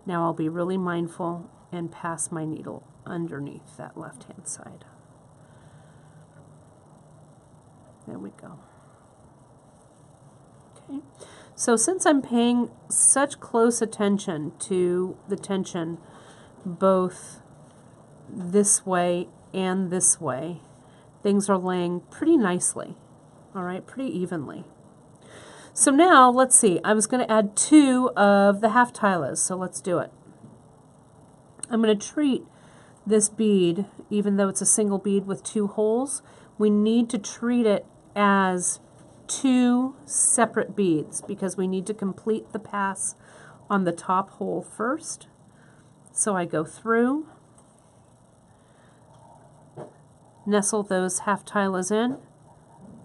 Now I'll be really mindful and pass my needle underneath that left-hand side. There we go. Okay. So since I'm paying such close attention to the tension both this way and this way, things are laying pretty nicely, all right, pretty evenly. So now, let's see, I was going to add 2 of the half tilas, so let's do it. I'm going to treat this bead, even though it's a single bead with 2 holes, we need to treat it as 2 separate beads because we need to complete the pass on the top hole first. So I go through, nestle those half tilas in,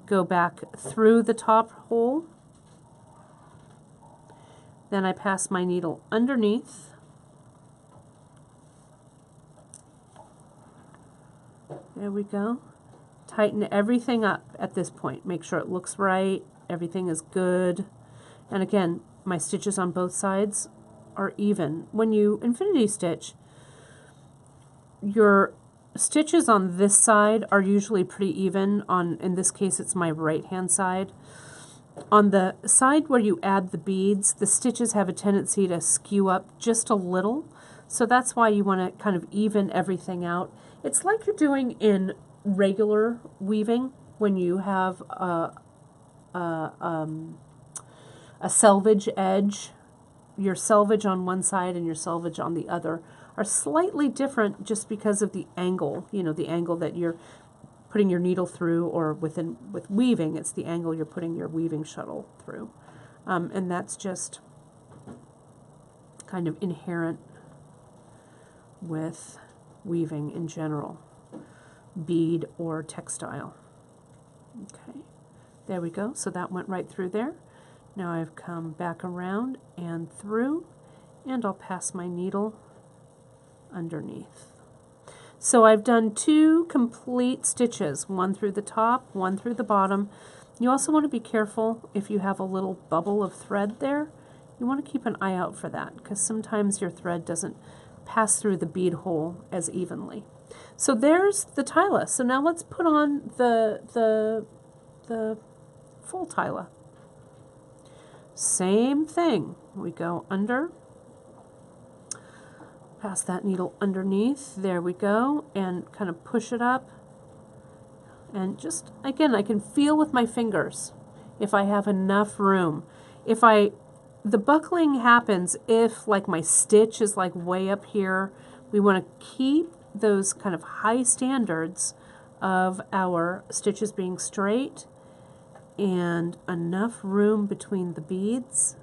go back through the top hole, then I pass my needle underneath, there we go. Tighten everything up at this point. Make sure it looks right, everything is good. And again, my stitches on both sides are even. When you infinity stitch, your stitches on this side are usually pretty even. In this case, it's my right hand side. On the side where you add the beads, the stitches have a tendency to skew up just a little. So that's why you want to kind of even everything out. It's like you're doing in regular weaving when you have a selvage edge. Your selvage on one side and your selvage on the other are slightly different just because of the angle, the angle that you're putting your needle through, or with weaving, it's the angle you're putting your weaving shuttle through. And that's just kind of inherent with weaving in general, bead or textile. Okay, there we go. So that went right through there. Now I've come back around and through, and I'll pass my needle underneath. So I've done 2 complete stitches, one through the top, one through the bottom. You also want to be careful if you have a little bubble of thread there. You want to keep an eye out for that because sometimes your thread doesn't pass through the bead hole as evenly. So there's the tila. So now let's put on the full tila. Same thing. We go under, pass that needle underneath, there we go, and kind of push it up. And just, again, I can feel with my fingers if I have enough room. The buckling happens if like my stitch is like way up here. We want to keep those kind of high standards of our stitches being straight and enough room between the beads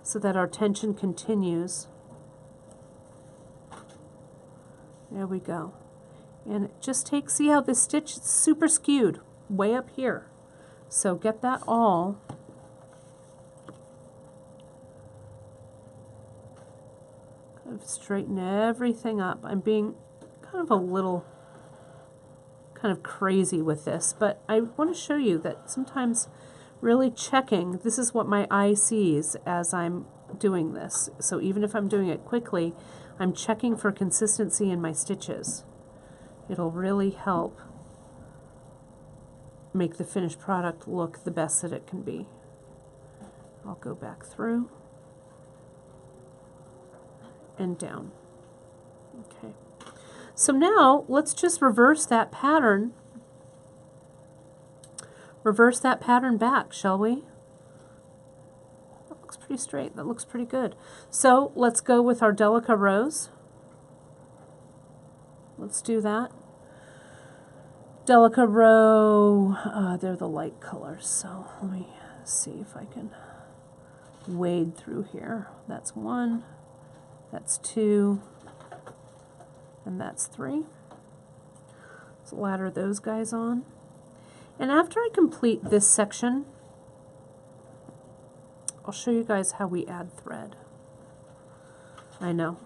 so that our tension continues. There we go. And it just takes, see how this stitch is super skewed way up here. So get that all kind of straighten everything up. I'm being kind of a little kind of crazy with this, but I want to show you that sometimes really checking, this is what my eye sees as I'm doing this. So even if I'm doing it quickly, I'm checking for consistency in my stitches. It'll really help make the finished product look the best that it can be. I'll go back through and down. Okay. So now let's just reverse that pattern. Reverse that pattern back, shall we? That looks pretty straight. That looks pretty good. So let's go with our Delica Rose. Let's do that. Delica Row, they're the light colors, so let me see if I can wade through here. That's 1, that's 2, and that's 3. Let's ladder those guys on. And after I complete this section, I'll show you guys how we add thread. I know.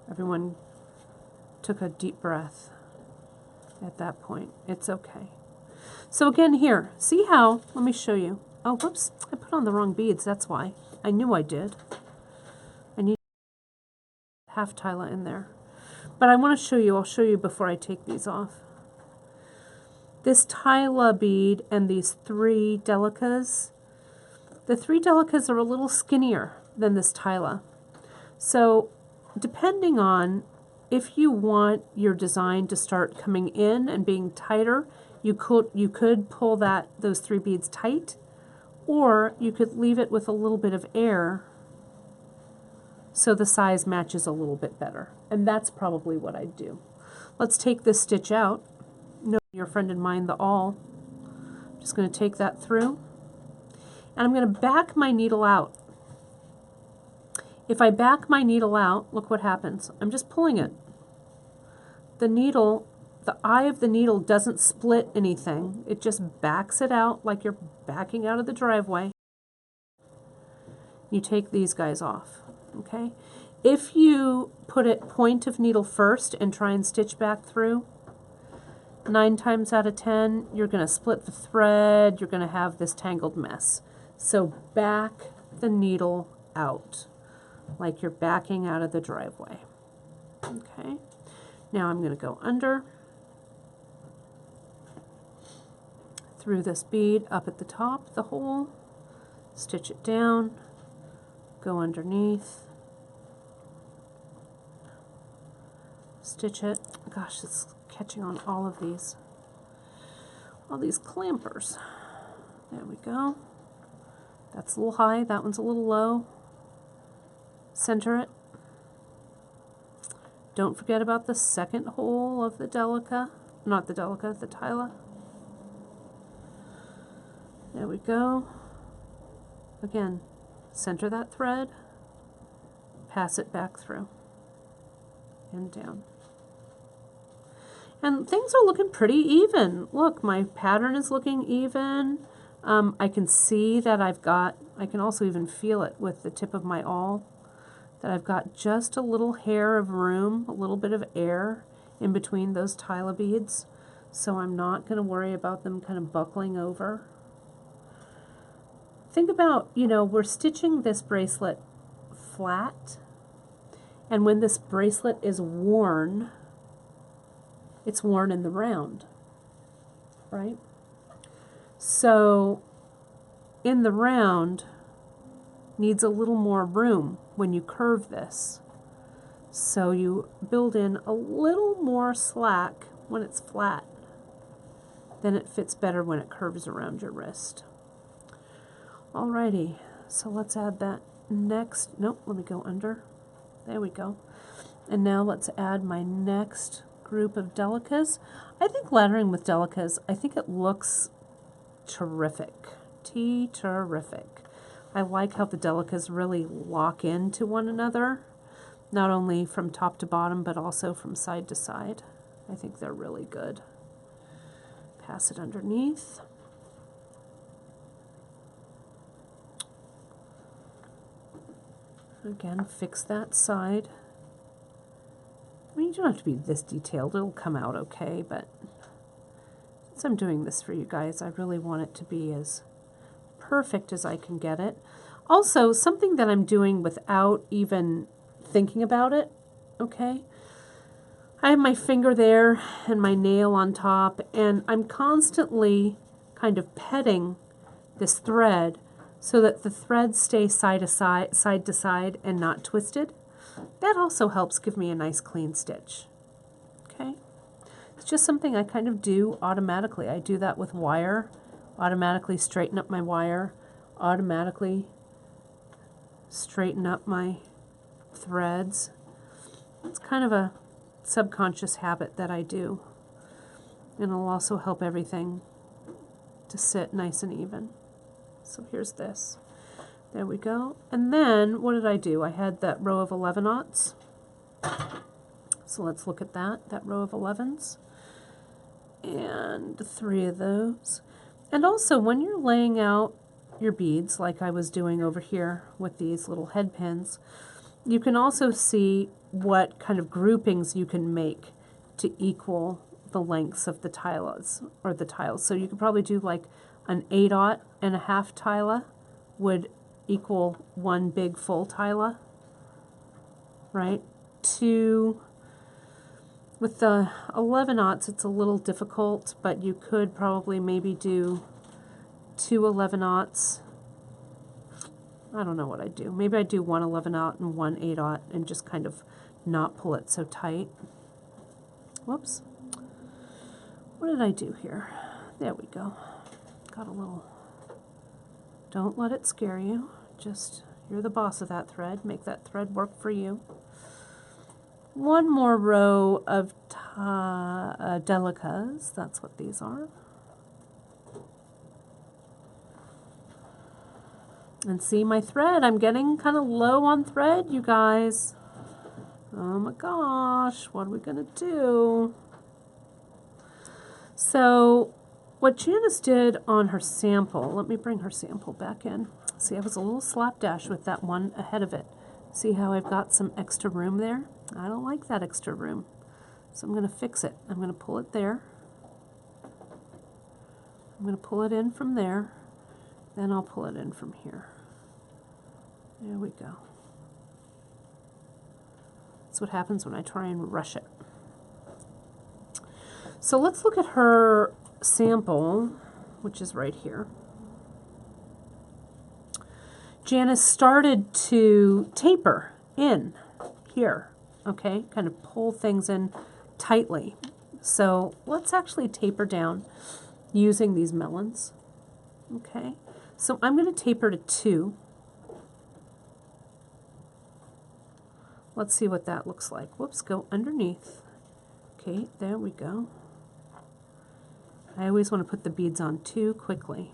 Everyone took a deep breath at that point. It's okay. So again here, see how, let me show you. Oh, whoops, I put on the wrong beads, that's why. I knew I did. I need half tila in there. But I want to show you, I'll show you before I take these off. This tila bead and these 3 Delicas, the 3 Delicas are a little skinnier than this tila. So depending on if you want your design to start coming in and being tighter, you could pull those 3 beads tight, or you could leave it with a little bit of air so the size matches a little bit better. And that's probably what I'd do. Let's take this stitch out. your friend and mine the awl. I'm just going to take that through. And I'm going to back my needle out. If I back my needle out, look what happens. I'm just pulling it. The needle, the eye of the needle doesn't split anything. It just backs it out like you're backing out of the driveway. You take these guys off, okay? If you put it point of needle first and try and stitch back through, 9 times out of 10, you're going to split the thread, you're going to have this tangled mess. So back the needle out, like you're backing out of the driveway. Okay, now I'm going to go under, through this bead, up at the top, the hole, stitch it down, go underneath, stitch it. Gosh, it's catching on all these clampers. There we go. That's a little high, that one's a little low. Center it. Don't forget about the second hole of the Delica, not the Delica, the Tila. There we go. Again, center that thread, pass it back through and down. And things are looking pretty even. Look, my pattern is looking even. I can see that I can also even feel it with the tip of my awl, that I've got just a little hair of room, a little bit of air in between those Tila beads. So I'm not going to worry about them kind of buckling over. Think about, you know, we're stitching this bracelet flat, and when this bracelet is worn, it's worn in the round, right? So in the round needs a little more room when you curve this. So you build in a little more slack when it's flat. Then it fits better when it curves around your wrist. Alrighty, so let's add that next. Nope, let me go under. There we go. And now let's add my next group of Delicas. I think lettering with Delicas, I think it looks terrific. Terrific. I like how the Delicas really lock into one another, not only from top to bottom, but also from side to side. I think they're really good. Pass it underneath. Again, fix that side. I mean, you don't have to be this detailed. It'll come out okay, but since I'm doing this for you guys, I really want it to be as perfect as I can get it. Also, something that I'm doing without even thinking about it, okay? I have my finger there and my nail on top, and I'm constantly kind of petting this thread so that the threads stay side to side and not twisted. That also helps give me a nice clean stitch. Okay? It's just something I kind of do automatically. I do that with wire, automatically straighten up my wire, automatically straighten up my threads. It's kind of a subconscious habit that I do. And it'll also help everything to sit nice and even. So here's this. There we go. And then what did I do? I had that row of 11-aughts. So let's look at that row of 11s. And 3 of those. And also when you're laying out your beads, like I was doing over here with these little head pins, you can also see what kind of groupings you can make to equal the lengths of the tiles, or the tiles. So you could probably do like an 8-aught and a half tila would equal 1 big full tila, right? With the 11-aughts, it's a little difficult, but you could probably maybe do 2 11-aughts. I don't know what I'd do. Maybe I'd do 1 11-aught and 1 8-aught and just kind of not pull it so tight. Whoops. What did I do here? There we go. Got a little... Don't let it scare you. Just, you're the boss of that thread. Make that thread work for you. one more row of delicas. That's what these are. And see my thread, I'm getting kind of low on thread, you guys. Oh my gosh, what are we gonna do? So what Janice did on her sample, let me bring her sample back in. See, I was a little slapdash with that one ahead of it. See how I've got some extra room there? I don't like that extra room. So I'm gonna fix it. I'm gonna pull it there. I'm gonna pull it in from there. Then I'll pull it in from here. There we go. That's what happens when I try and rush it. So let's look at her sample, which is right here. Janice started to taper in here, okay? Kind of pull things in tightly. So let's actually taper down using these melons, okay? So I'm going to taper to 2. Let's see what that looks like. Whoops, go underneath. Okay, there we go. I always want to put the beads on too quickly.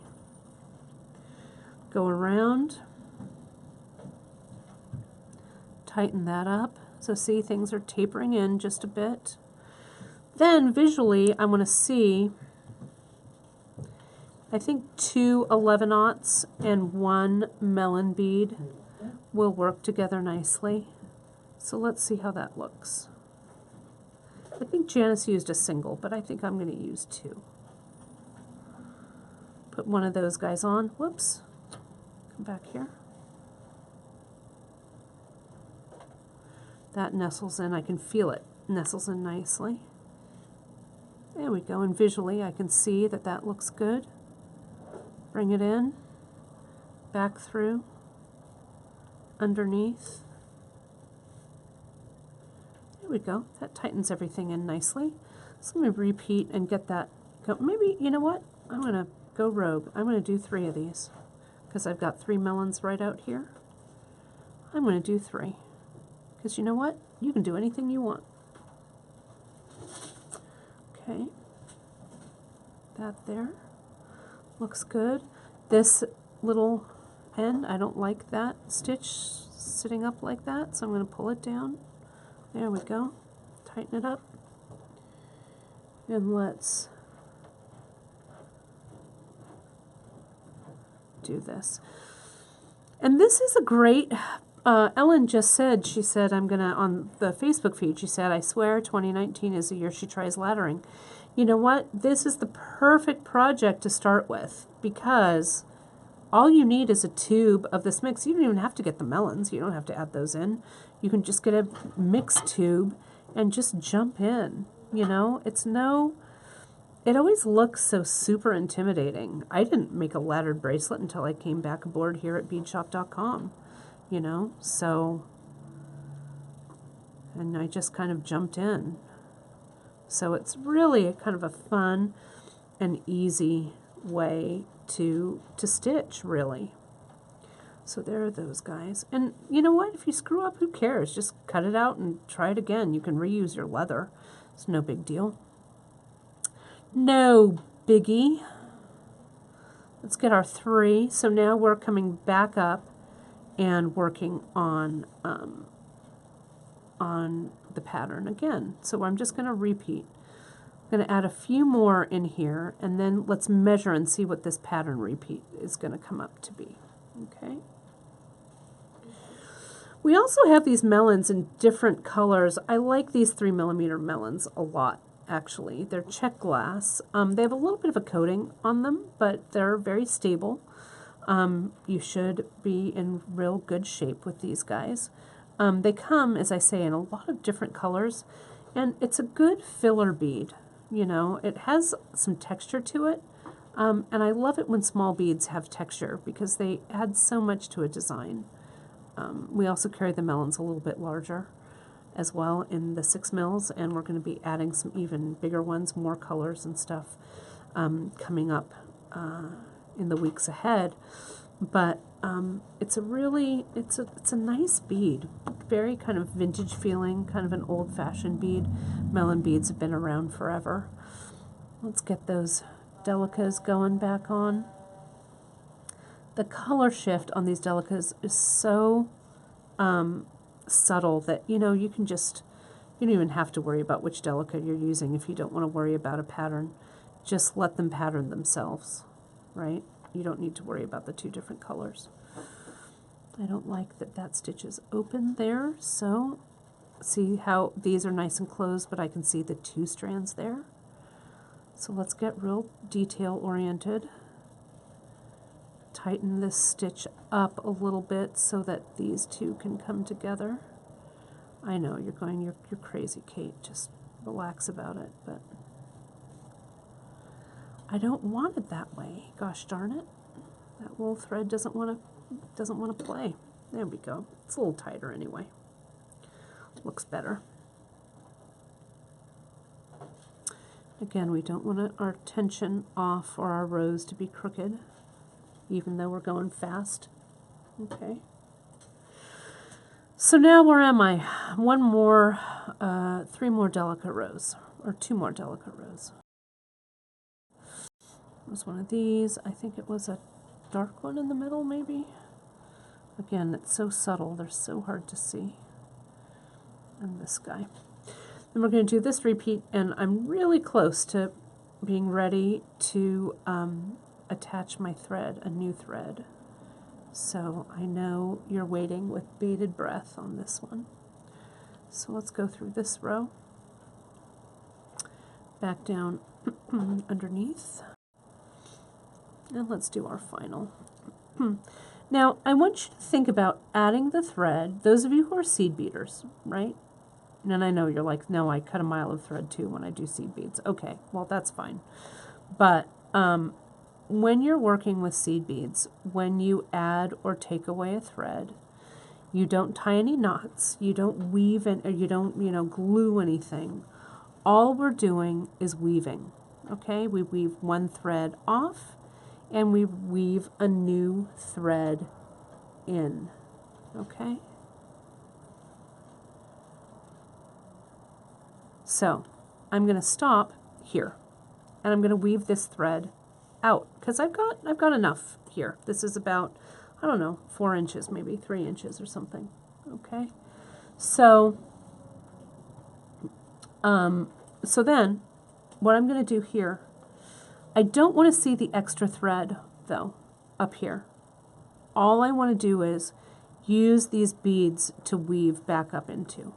Go around. Tighten that up. So see, things are tapering in just a bit. Then visually, I want to see, I think 2 11-aughts and 1 melon bead will work together nicely. So let's see how that looks. I think Janice used a single, but I think I'm going to use 2. Put one of those guys on. Whoops. Come back here. That nestles in. I can feel it. Nestles in nicely. There we go. And visually, I can see that that looks good. Bring it in. Back through. Underneath. There we go. That tightens everything in nicely. So let me repeat and get that. Maybe, you know what? I'm going to go rogue. I'm going to do 3 of these because I've got 3 melons right out here. I'm going to do 3 because you know what? You can do anything you want. Okay. That there. Looks good. This little end, I don't like that stitch sitting up like that, so I'm going to pull it down. There we go. Tighten it up. And let's do this. And this is a great, Ellen just said, she said, I'm going to, on the Facebook feed, she said, I swear 2019 is the year she tries laddering. You know what? This is the perfect project to start with because all you need is a tube of this mix. You don't even have to get the melons. You don't have to add those in. You can just get a mixed tube and just jump in. You know, it's no, it always looks so super intimidating. I didn't make a laddered bracelet until I came back aboard here at beadshop.com, you know, so, and I just kind of jumped in. So it's really a kind of a fun and easy way to stitch, really. So there are those guys. And you know what? If you screw up, who cares? Just cut it out and try it again. You can reuse your leather. It's no big deal. No biggie. Let's get our 3. So now we're coming back up and working on the pattern again. So I'm just going to repeat. I'm going to add a few more in here, and then let's measure and see what this pattern repeat is going to come up to be. Okay. We also have these melons in different colors. I like these 3mm melons a lot, actually. They're check glass. They have a little bit of a coating on them, but they're very stable. You should be in real good shape with these guys. They come, as I say, in a lot of different colors, and it's a good filler bead. You know, it has some texture to it, and I love it when small beads have texture because they add so much to a design. We also carry the melons a little bit larger as well in the 6 mils, and we're going to be adding some even bigger ones, more colors and stuff coming up in the weeks ahead. But it's a really, it's a nice bead. very kind of vintage feeling, kind of an old-fashioned bead. Melon beads have been around forever. Let's get those delicas going back on. The color shift on these delicas is so subtle that, you know, you don't even have to worry about which delica you're using if you don't want to worry about a pattern. Just let them pattern themselves, right? You don't need to worry about the two different colors. I don't like that that stitch is open there, so see how these are nice and closed, but I can see the two strands there. So let's get real detail oriented. Tighten this stitch up a little bit so that these two can come together. I know you're going, you're crazy, Kate. Just relax about it, but I don't want it that way. Gosh darn it. That wool thread doesn't want to play. There we go. It's a little tighter anyway. Looks better. Again, we don't want our tension off or our rows to be crooked, even though we're going fast. Okay. So now where am I? One more, 3 more delicate rows, or 2 more delicate rows. It was one of these. I think it was a dark one in the middle, maybe. Again, it's so subtle, they're so hard to see. And this guy. Then we're going to do this repeat, and I'm really close to being ready to attach my thread, a new thread. So I know you're waiting with bated breath on this one. So let's go through this row, back down underneath, and let's do our final. Now I want you to think about adding the thread, those of you who are seed beaders, right? And I know you're like, no, I cut a mile of thread too when I do seed beads. Okay, well that's fine. But when you're working with seed beads, when you add or take away a thread, you don't tie any knots, you don't weave in, or you don't, you know, glue anything. All we're doing is weaving. Okay, we weave one thread off and we weave a new thread in. Okay. So I'm going to stop here and I'm going to weave this thread out because I've got enough here. This is about, I don't know, 4 inches, maybe 3 inches or something. Okay. So so then what I'm going to do here, I don't want to see the extra thread though up here. All I want to do is use these beads to weave back up into.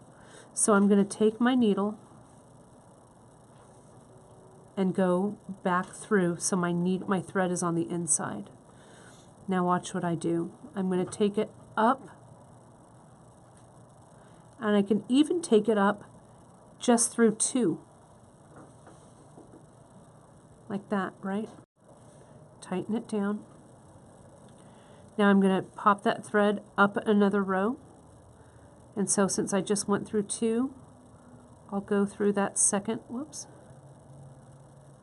So I'm going to take my needle and go back through so my thread is on the inside. Now watch what I do. I'm going to take it up, and I can even take it up just through 2. Like that, right? Tighten it down. Now I'm going to pop that thread up another row. And so since I just went through 2, I'll go through that second, whoops,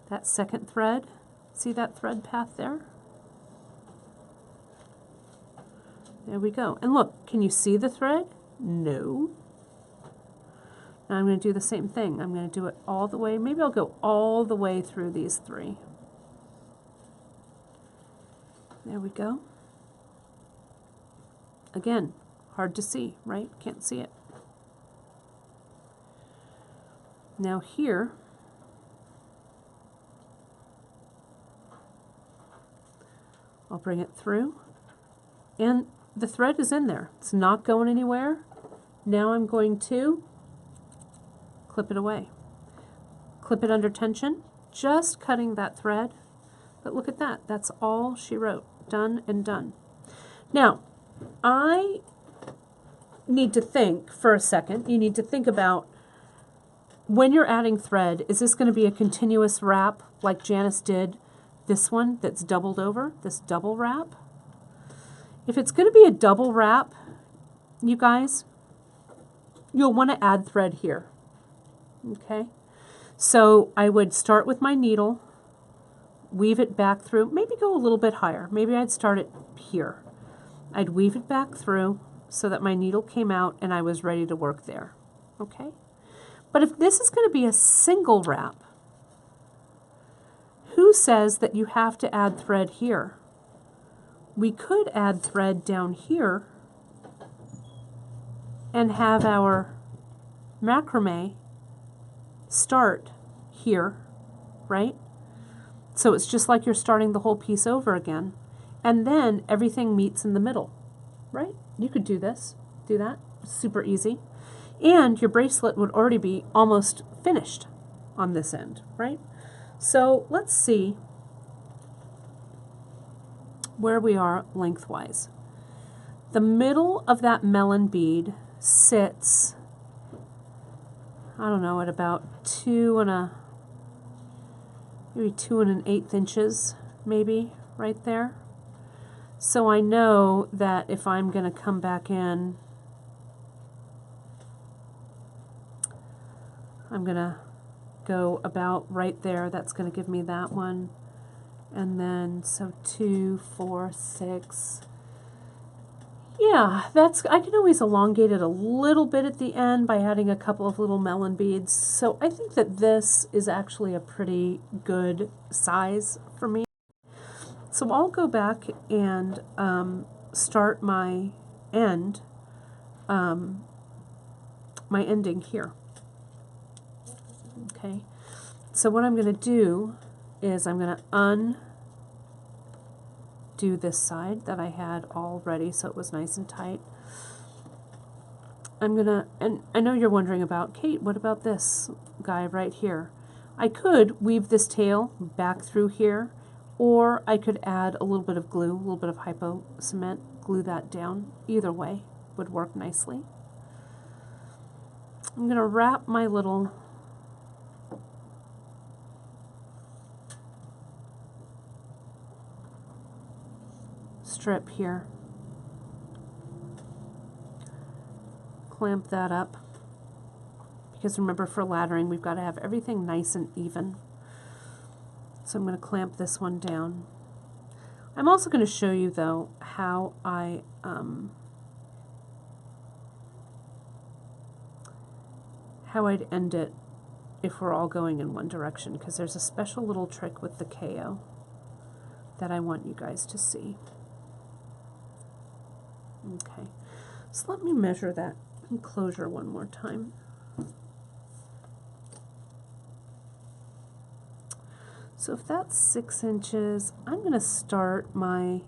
that second thread. See that thread path there? There we go. And look, can you see the thread? No. Now I'm going to do the same thing. I'm going to do it all the way. Maybe I'll go all the way through these 3. There we go. Again, hard to see, right? Can't see it. Now here, I'll bring it through, and the thread is in there. It's not going anywhere. Now I'm going to clip it away. Clip it under tension, just cutting that thread. But look at that. That's all she wrote. Done and done. Now, I need to think for a second. You need to think about when you're adding thread, is this going to be a continuous wrap like Janice did this one that's doubled over, this double wrap? If it's going to be a double wrap, you guys, you'll want to add thread here. Okay? So I would start with my needle, weave it back through, maybe go a little bit higher. Maybe I'd start it here. I'd weave it back through, so that my needle came out and I was ready to work there, okay? But if this is going to be a single wrap, who says that you have to add thread here? We could add thread down here and have our macrame start here, right? So it's just like you're starting the whole piece over again, and then everything meets in the middle, right? You could do this, do that, super easy. And your bracelet would already be almost finished on this end, right? So let's see where we are lengthwise. The middle of that melon bead sits, I don't know, at about maybe 2 1/8 inches, maybe, right there. So I know that if I'm going to come back in, I'm going to go about right there. That's going to give me that one. And then, so 2, 4, 6. Yeah, I can always elongate it a little bit at the end by adding a couple of little melon beads. So I think that this is actually a pretty good size for me. So I'll go back and start my end, my ending here. Okay, so what I'm going to do is I'm going to undo this side that I had all ready so it was nice and tight. I'm going to, and I know you're wondering about, Kate, what about this guy right here? I could weave this tail back through here, or I could add a little bit of glue, a little bit of hypo cement, glue that down. Either way would work nicely. I'm going to wrap my little strip here. Clamp that up, because remember, for laddering we've got to have everything nice and even. So I'm going to clamp this one down. I'm also going to show you though how I'd end it if we're all going in one direction, because there's a special little trick with the KO that I want you guys to see. Okay, so let me measure that enclosure one more time. So if that's 6 inches, I'm going to start my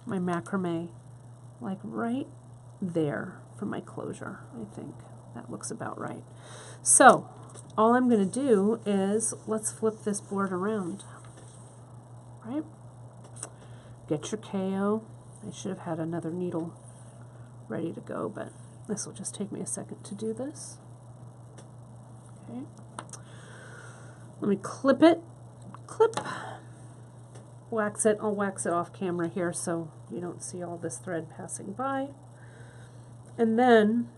my macrame like right there for my closure. I think that looks about right. So all I'm going to do is, let's flip this board around, right? Get your KO. I should have had another needle ready to go, but this will just take me a second to do this. Okay. Let me clip it. Clip. Wax it. I'll wax it off camera here so you don't see all this thread passing by. And then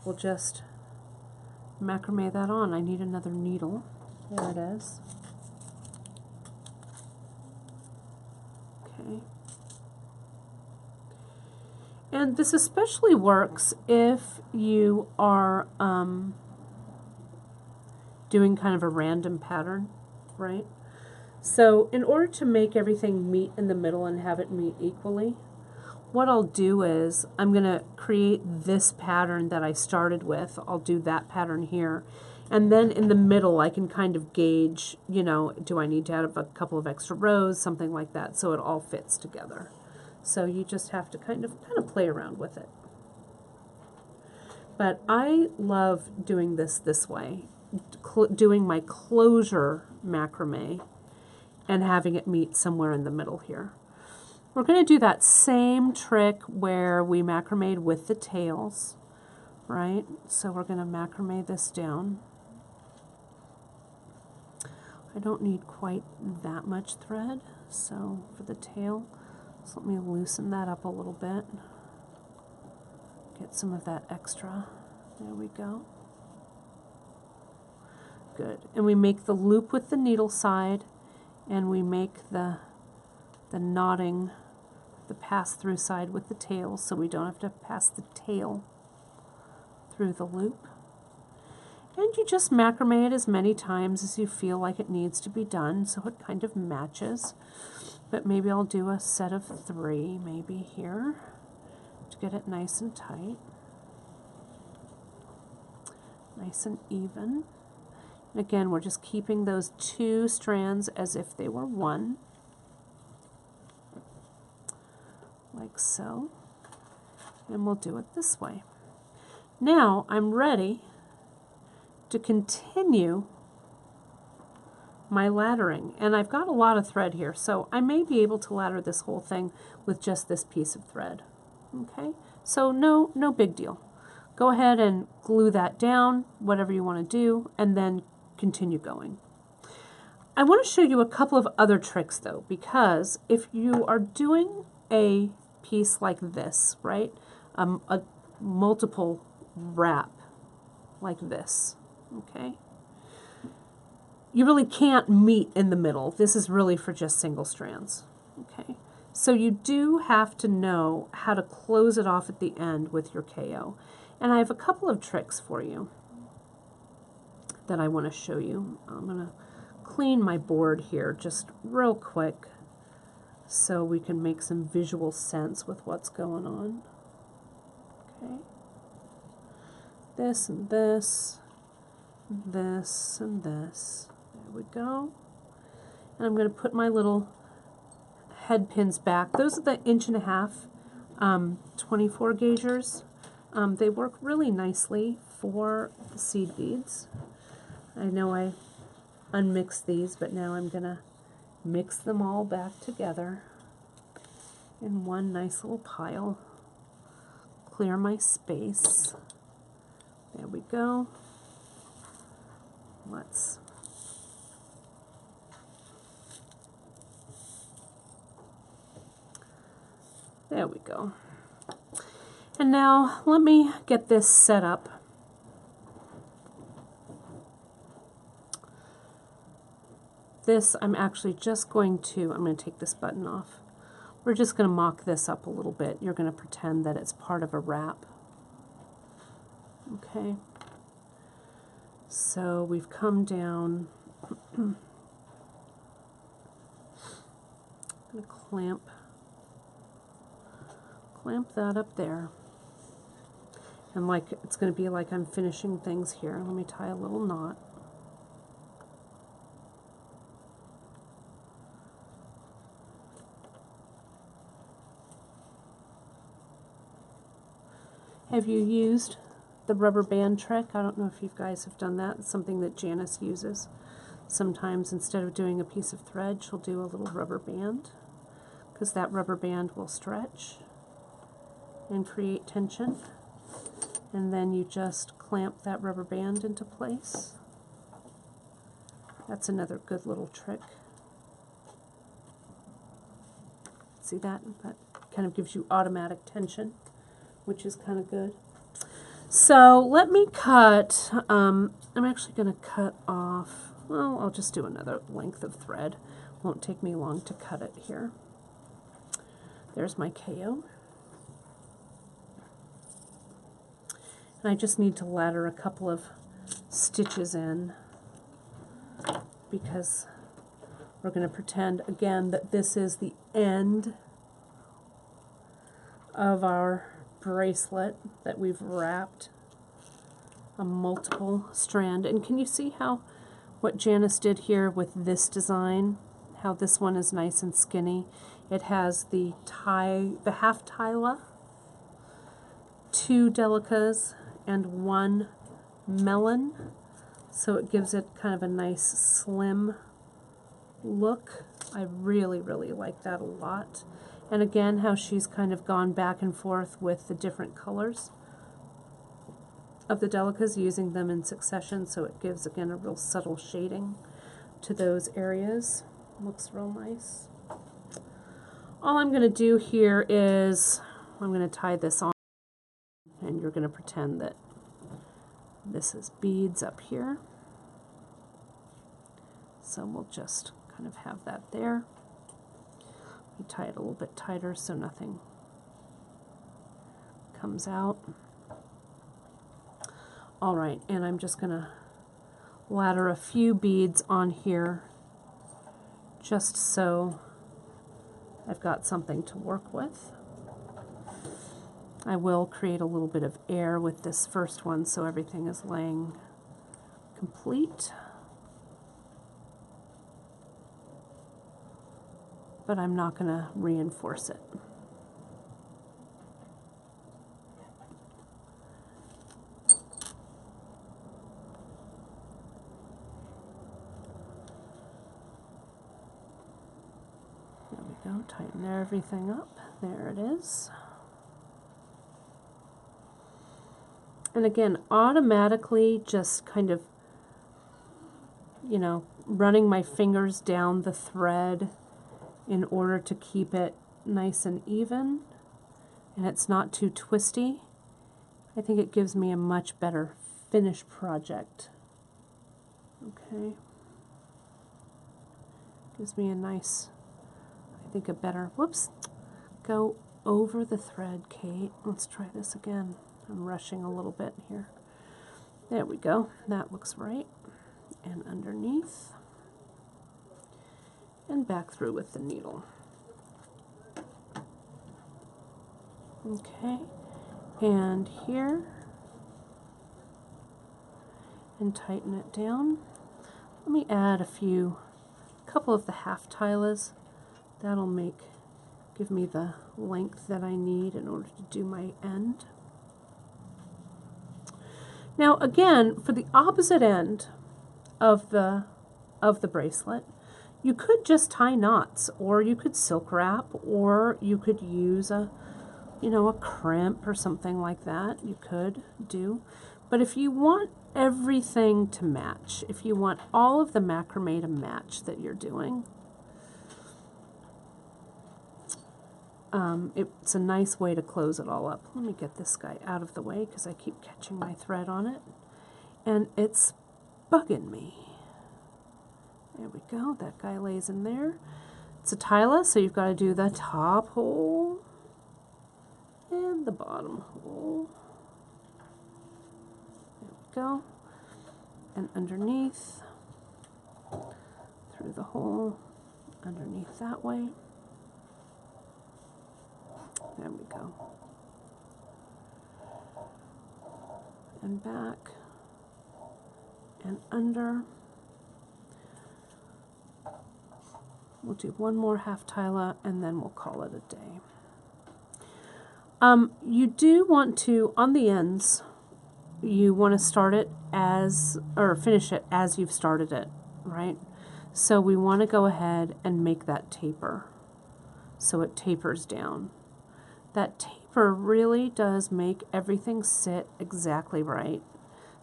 we'll just macrame that on. I need another needle. There it is. Okay. And this especially works if you are doing kind of a random pattern, right? So in order to make everything meet in the middle and have it meet equally, what I'll do is I'm going to create this pattern that I started with. I'll do that pattern here. And then in the middle, I can kind of gauge, you know, do I need to add a couple of extra rows, something like that, so it all fits together. So you just have to kind of play around with it. But I love doing this way, doing my closure macrame and having it meet somewhere in the middle here. We're going to do that same trick where we macrameed with the tails, right? So we're going to macrame this down. I don't need quite that much thread, so for the tail, so let me loosen that up a little bit. Get some of that extra. There we go. Good. And we make the loop with the needle side, and we make the knotting, the pass-through side with the tail, so we don't have to pass the tail through the loop. And you just macrame it as many times as you feel like it needs to be done, so it kind of matches. But maybe I'll do a set of 3 maybe here to get it nice and tight, nice and even. And again, we're just keeping those 2 strands as if they were one, like so. And we'll do it this way. Now I'm ready to continue my laddering, and I've got a lot of thread here, so I may be able to ladder this whole thing with just this piece of thread. Okay, so no big deal. Go ahead and glue that down, whatever you want to do, and then continue going. I want to show you a couple of other tricks though, because if you are doing a piece like this, right, a multiple wrap like this, okay, you really can't meet in the middle. This is really for just single strands, okay? So you do have to know how to close it off at the end with your KO. And I have a couple of tricks for you that I want to show you. I'm going to clean my board here just real quick so we can make some visual sense with what's going on. Okay. This and this, this and this. There we go. And I'm going to put my little head pins back. Those are the 1.5" 24 gaugers. They work really nicely for the seed beads. I know I unmixed these, but now I'm going to mix them all back together in one nice little pile. Clear my space. There we go. There we go. And now let me get this set up. This I'm actually just going to, I'm going to take this button off. We're just going to mock this up a little bit. You're going to pretend that it's part of a wrap. Okay. So we've come down. I'm going to clamp that up there. And like it's going to be like I'm finishing things here. Let me tie a little knot. Have you used the rubber band trick? I don't know if you guys have done that. It's something that Janice uses. Sometimes instead of doing a piece of thread, she'll do a little rubber band, because that rubber band will stretch and create tension. And then you just clamp that rubber band into place. That's another good little trick. See that? That kind of gives you automatic tension, which is kind of good. So let me cut, I'm actually going to cut off, well, I'll just do another length of thread. Won't take me long to cut it here. There's my KO. And I just need to ladder a couple of stitches in, because we're going to pretend again that this is the end of our bracelet that we've wrapped a multiple strand. And can you see how what Janice did here with this design, how this one is nice and skinny? It has the half Tyla, 2 Delicas, and 1 melon, so it gives it kind of a nice slim look. I really like that a lot. And again, how she's kind of gone back and forth with the different colors of the Delicas, using them in succession, so it gives again a real subtle shading to those areas. Looks real nice. All I'm going to do here is I'm going to tie this on, and you're going to pretend that this is beads up here. So we'll just kind of have that there. We tie it a little bit tighter so nothing comes out. All right, and I'm just gonna ladder a few beads on here just so I've got something to work with. I will create a little bit of air with this first one so everything is laying complete. But I'm not going to reinforce it. There we go, tighten everything up. There it is. And again, automatically just kind of, you know, running my fingers down the thread in order to keep it nice and even and it's not too twisty. I think it gives me a much better finished project. Okay. Gives me a nice, I think a better, whoops, go over the thread, Kate. Let's try this again. I'm rushing a little bit here. There we go. That looks right. And underneath. And back through with the needle. Okay. And here. And tighten it down. Let me add a couple of the half tilas. That'll give me the length that I need in order to do my end. Now again, for the opposite end of the bracelet, you could just tie knots, or you could silk wrap, or you could use a crimp or something like that. You could do. But if you want everything to match, if you want all of the macrame to match that you're doing, it's a nice way to close it all up. Let me get this guy out of the way because I keep catching my thread on it and it's bugging me. There we go, that guy lays in there. It's a tila, so you've got to do the top hole and the bottom hole. There we go. And underneath, through the hole, underneath that way. There we go. And back and under. We'll do one more half tila and then we'll call it a day. You do want to, on the ends, you want to start it or finish it as you've started it, right? So we want to go ahead and make that taper so it tapers down. That taper really does make everything sit exactly right.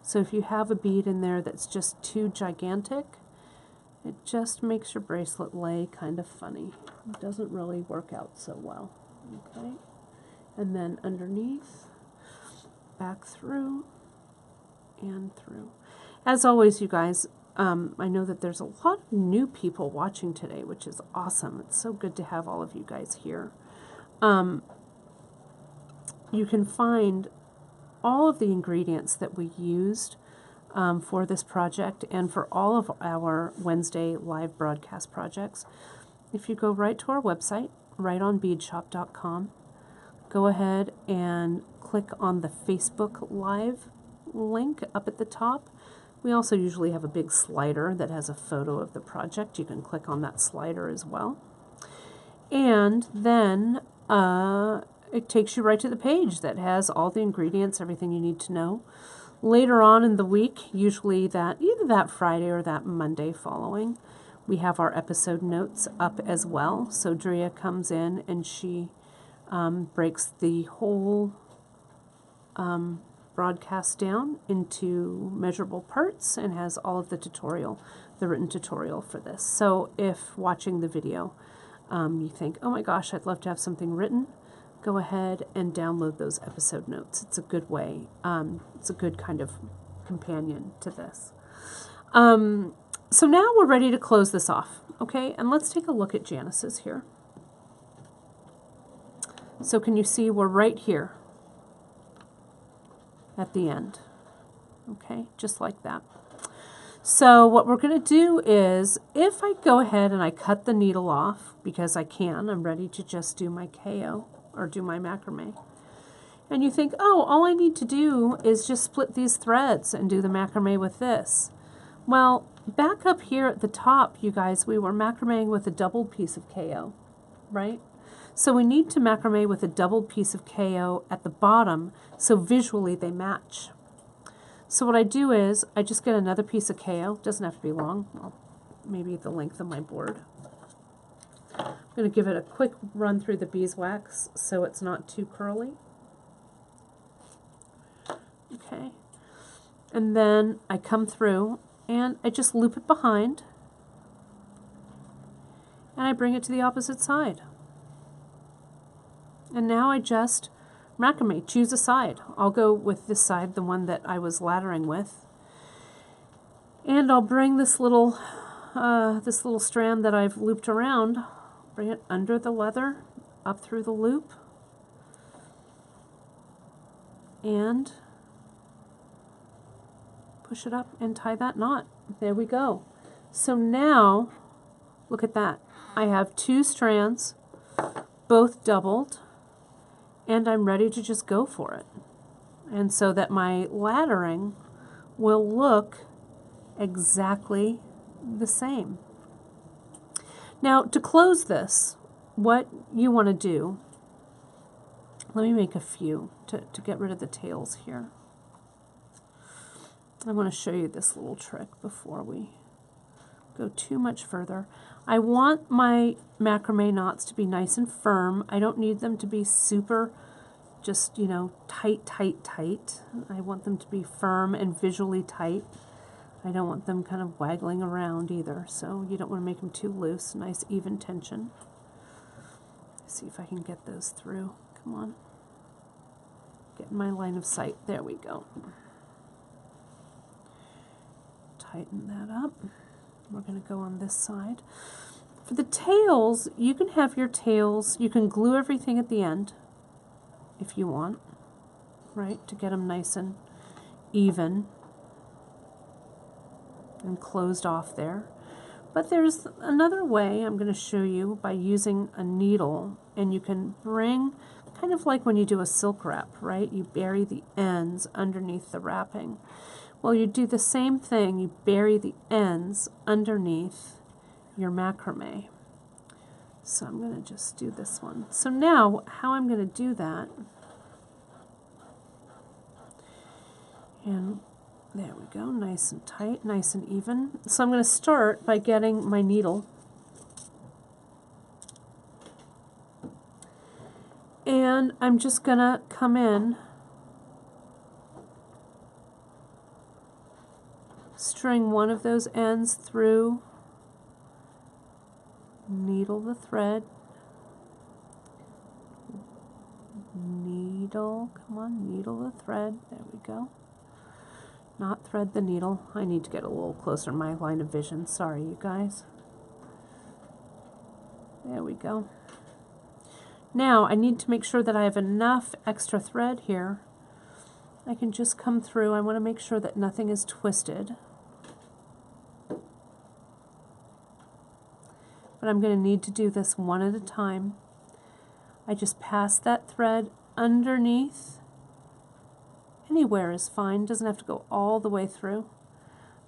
So if you have a bead in there that's just too gigantic, it just makes your bracelet lay kind of funny. It doesn't really work out so well. Okay, and then underneath, back through, and through. As always, you guys, I know that there's a lot of new people watching today, which is awesome. It's so good to have all of you guys here. You can find all of the ingredients that we used for this project and for all of our Wednesday live broadcast projects. If you go right to our website, rightonbeadshop.com, go ahead and click on the Facebook Live link up at the top. We also usually have a big slider that has a photo of the project. You can click on that slider as well. And then it takes you right to the page that has all the ingredients, everything you need to know. Later on in the week, usually either that Friday or that Monday following, we have our episode notes up as well. So Drea comes in and she breaks the whole broadcast down into measurable parts and has all of the written tutorial for this. So if watching the video you think, oh my gosh, I'd love to have something written, go ahead and download those episode notes. It's a good way. It's a good kind of companion to this. So now we're ready to close this off, okay? And let's take a look at Janice's here. So can you see we're right here at the end, okay? Just like that. So what we're going to do is, if I go ahead and I cut the needle off, because I can, I'm ready to just do my KO or do my macrame. And you think, oh, all I need to do is just split these threads and do the macrame with this. Well, back up here at the top, you guys, we were macrameing with a doubled piece of KO, right? So we need to macrame with a doubled piece of KO at the bottom so visually they match. So what I do is I just get another piece of KO. Doesn't have to be long, maybe the length of my board. I'm going to give it a quick run through the beeswax so it's not too curly. Okay. And then I come through and I just loop it behind and I bring it to the opposite side. And now I just macrame, choose a side. I'll go with this side, the one that I was laddering with. And I'll bring this little strand that I've looped around, bring it under the leather, up through the loop, and push it up and tie that knot. There we go. So now, look at that. I have 2 strands, both doubled, and I'm ready to just go for it. And so that my laddering will look exactly the same. Now, to close this, what you want to do, let me make a few to get rid of the tails here. I want to show you this little trick before we go too much further. I want my macrame knots to be nice and firm. I don't need them to be super just, you know, tight, tight, tight. I want them to be firm and visually tight. I don't want them kind of waggling around either, so you don't want to make them too loose. Nice even tension. Let's see if I can get those through. Come on. Get in my line of sight. There we go. Tighten that up. We're going to go on this side. For the tails, you can have your tails, you can glue everything at the end if you want, right, to get them nice and even and closed off there. But there's another way I'm going to show you by using a needle, and you can bring, kind of like when you do a silk wrap, right? You bury the ends underneath the wrapping. Well, you do the same thing. You bury the ends underneath your macrame. So I'm going to just do this one. So now, how I'm going to do that, and there we go, nice and tight, nice and even. So I'm going to start by getting my needle. And I'm just going to come in, string one of those ends through, needle the thread, needle, come on, needle the thread, there we go. Not thread the needle. I need to get a little closer in my line of vision. Sorry, you guys. There we go. Now, I need to make sure that I have enough extra thread here. I can just come through. I want to make sure that nothing is twisted. But I'm going to need to do this one at a time. I just pass that thread underneath. Anywhere is fine, doesn't have to go all the way through.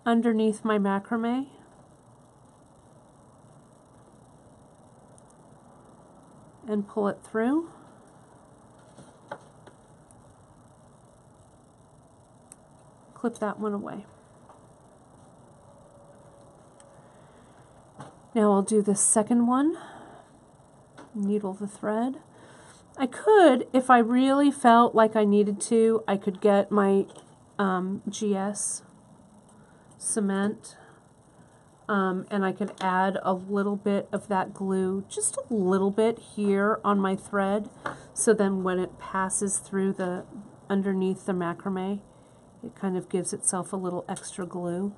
Underneath my macrame. And pull it through. Clip that one away. Now I'll do the second one. Needle the thread. I could, if I really felt like I needed to, I could get my GS cement and I could add a little bit of that glue, just a little bit here on my thread, so then when it passes through the underneath the macrame, it kind of gives itself a little extra glue.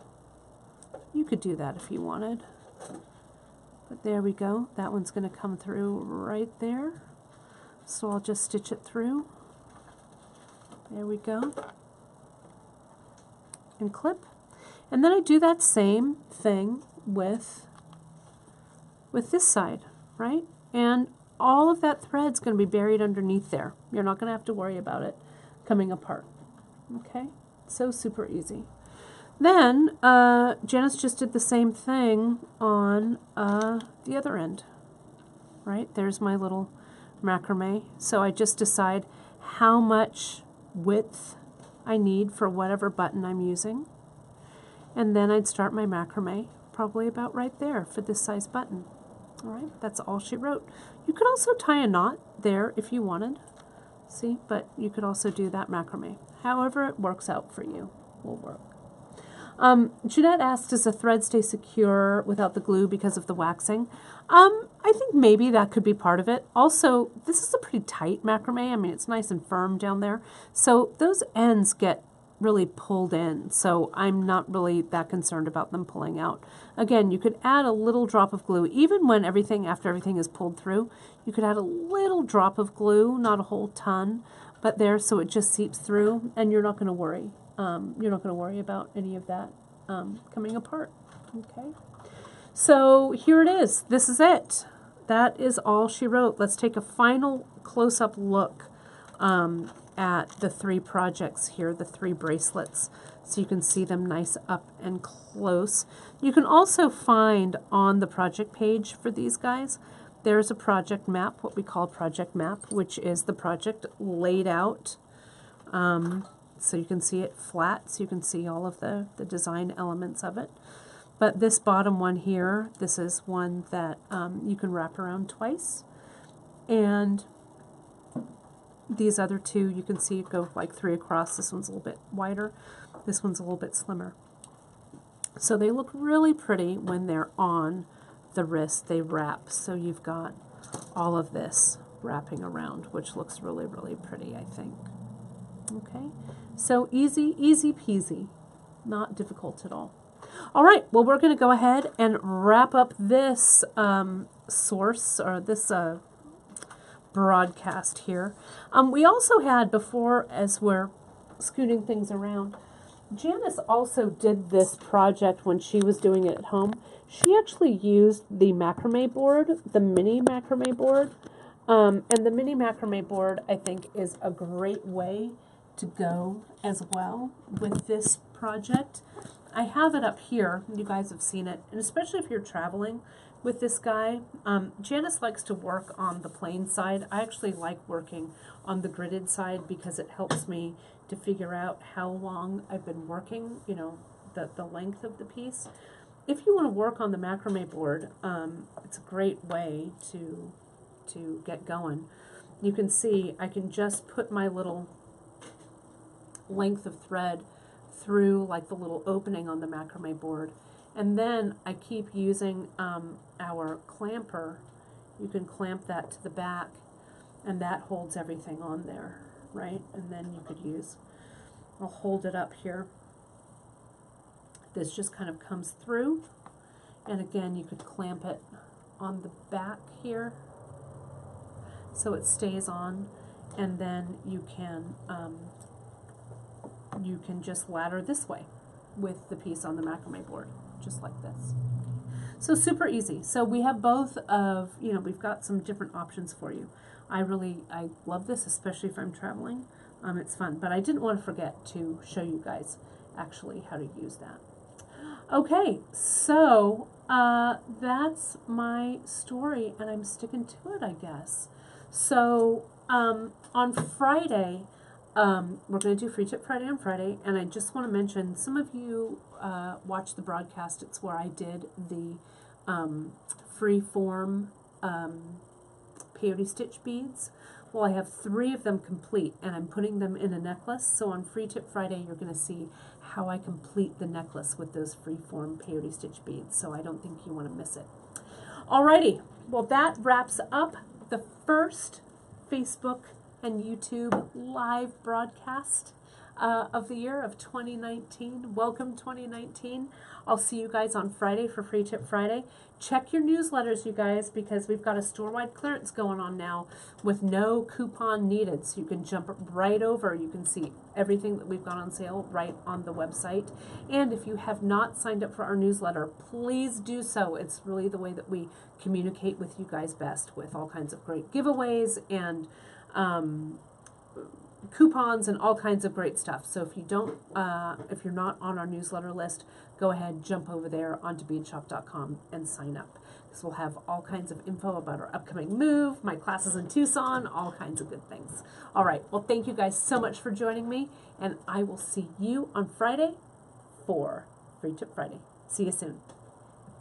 You could do that if you wanted. But there we go. That one's going to come through right there. So I'll just stitch it through. There we go. And clip. And then I do that same thing with this side, right? And all of that thread's going to be buried underneath there. You're not going to have to worry about it coming apart. Okay? So super easy. Then Janice just did the same thing on the other end, right? There's my little macrame. So I just decide how much width I need for whatever button I'm using. And then I'd start my macrame probably about right there for this size button. All right, that's all she wrote. You could also tie a knot there if you wanted. See, but you could also do that macrame. However it works out for you will work. Jeanette asked, does the thread stay secure without the glue because of the waxing? I think maybe that could be part of it. Also, this is a pretty tight macrame. I mean, it's nice and firm down there. So those ends get really pulled in. So I'm not really that concerned about them pulling out. Again, you could add a little drop of glue. Even when after everything is pulled through, you could add a little drop of glue, not a whole ton, but there so it just seeps through and you're not going to worry. You're not going to worry about any of that coming apart. Okay. So here it is. This is it. That is all she wrote. Let's take a final close-up look at the 3 projects here, the 3 bracelets, so you can see them nice up and close. You can also find on the project page for these guys, there's a project map, what we call project map, which is the project laid out. So you can see it flat, so you can see all of the design elements of it. But this bottom one here, this is one that you can wrap around twice. And these other 2, you can see it go like 3 across. This one's a little bit wider. This one's a little bit slimmer. So they look really pretty when they're on the wrist. They wrap. So you've got all of this wrapping around, which looks really, really pretty, I think. Okay. So easy peasy. Not difficult at all. All right. Well, we're going to go ahead and wrap up this source, or this broadcast here. We also had before, as we're scooting things around, Janice also did this project when she was doing it at home. She actually used the macrame board, the mini macrame board, and the mini macrame board I think is a great way to go as well with this project. I have it up here. You guys have seen it, and especially if you're traveling with this guy. Janice likes to work on the plain side. I actually like working on the gridded side because it helps me to figure out how long I've been working, you know, the length of the piece. If you want to work on the macrame board, it's a great way to get going. You can see I can just put my little length of thread through like the little opening on the macrame board, and then I keep using our clamper. You can clamp that to the back, and that holds everything on there, right? And then you could use, I'll hold it up here. This just kind of comes through, and again you could clamp it on the back here so it stays on, and then you can just ladder this way with the piece on the macrame board, just like this. So super easy. So we have both of, you know, we've got some different options for you. I love this, especially if I'm traveling. It's fun, but I didn't want to forget to show you guys actually how to use that. Okay, so that's my story, and I'm sticking to it, I guess. So on Friday, we're going to do Free Tip Friday on Friday, and I just want to mention, some of you watched the broadcast. It's where I did the free form peyote stitch beads. Well, I have 3 of them complete, and I'm putting them in a necklace. So on Free Tip Friday, you're going to see how I complete the necklace with those free form peyote stitch beads. So I don't think you want to miss it. Alrighty, well that wraps up the first Facebook and YouTube live broadcast of the year of 2019. Welcome 2019. I'll see you guys on Friday for Free Tip Friday. Check your newsletters, you guys, because we've got a store-wide clearance going on now with no coupon needed. So you can jump right over. You can see everything that we've got on sale right on the website. And if you have not signed up for our newsletter, please do so. It's really the way that we communicate with you guys best, with all kinds of great giveaways and coupons and all kinds of great stuff. So if you don't, if you're not on our newsletter list, go ahead, jump over there onto beadshop.com and sign up. Because we'll have all kinds of info about our upcoming move, my classes in Tucson, all kinds of good things. All right, well, thank you guys so much for joining me, and I will see you on Friday for Free Tip Friday. See you soon.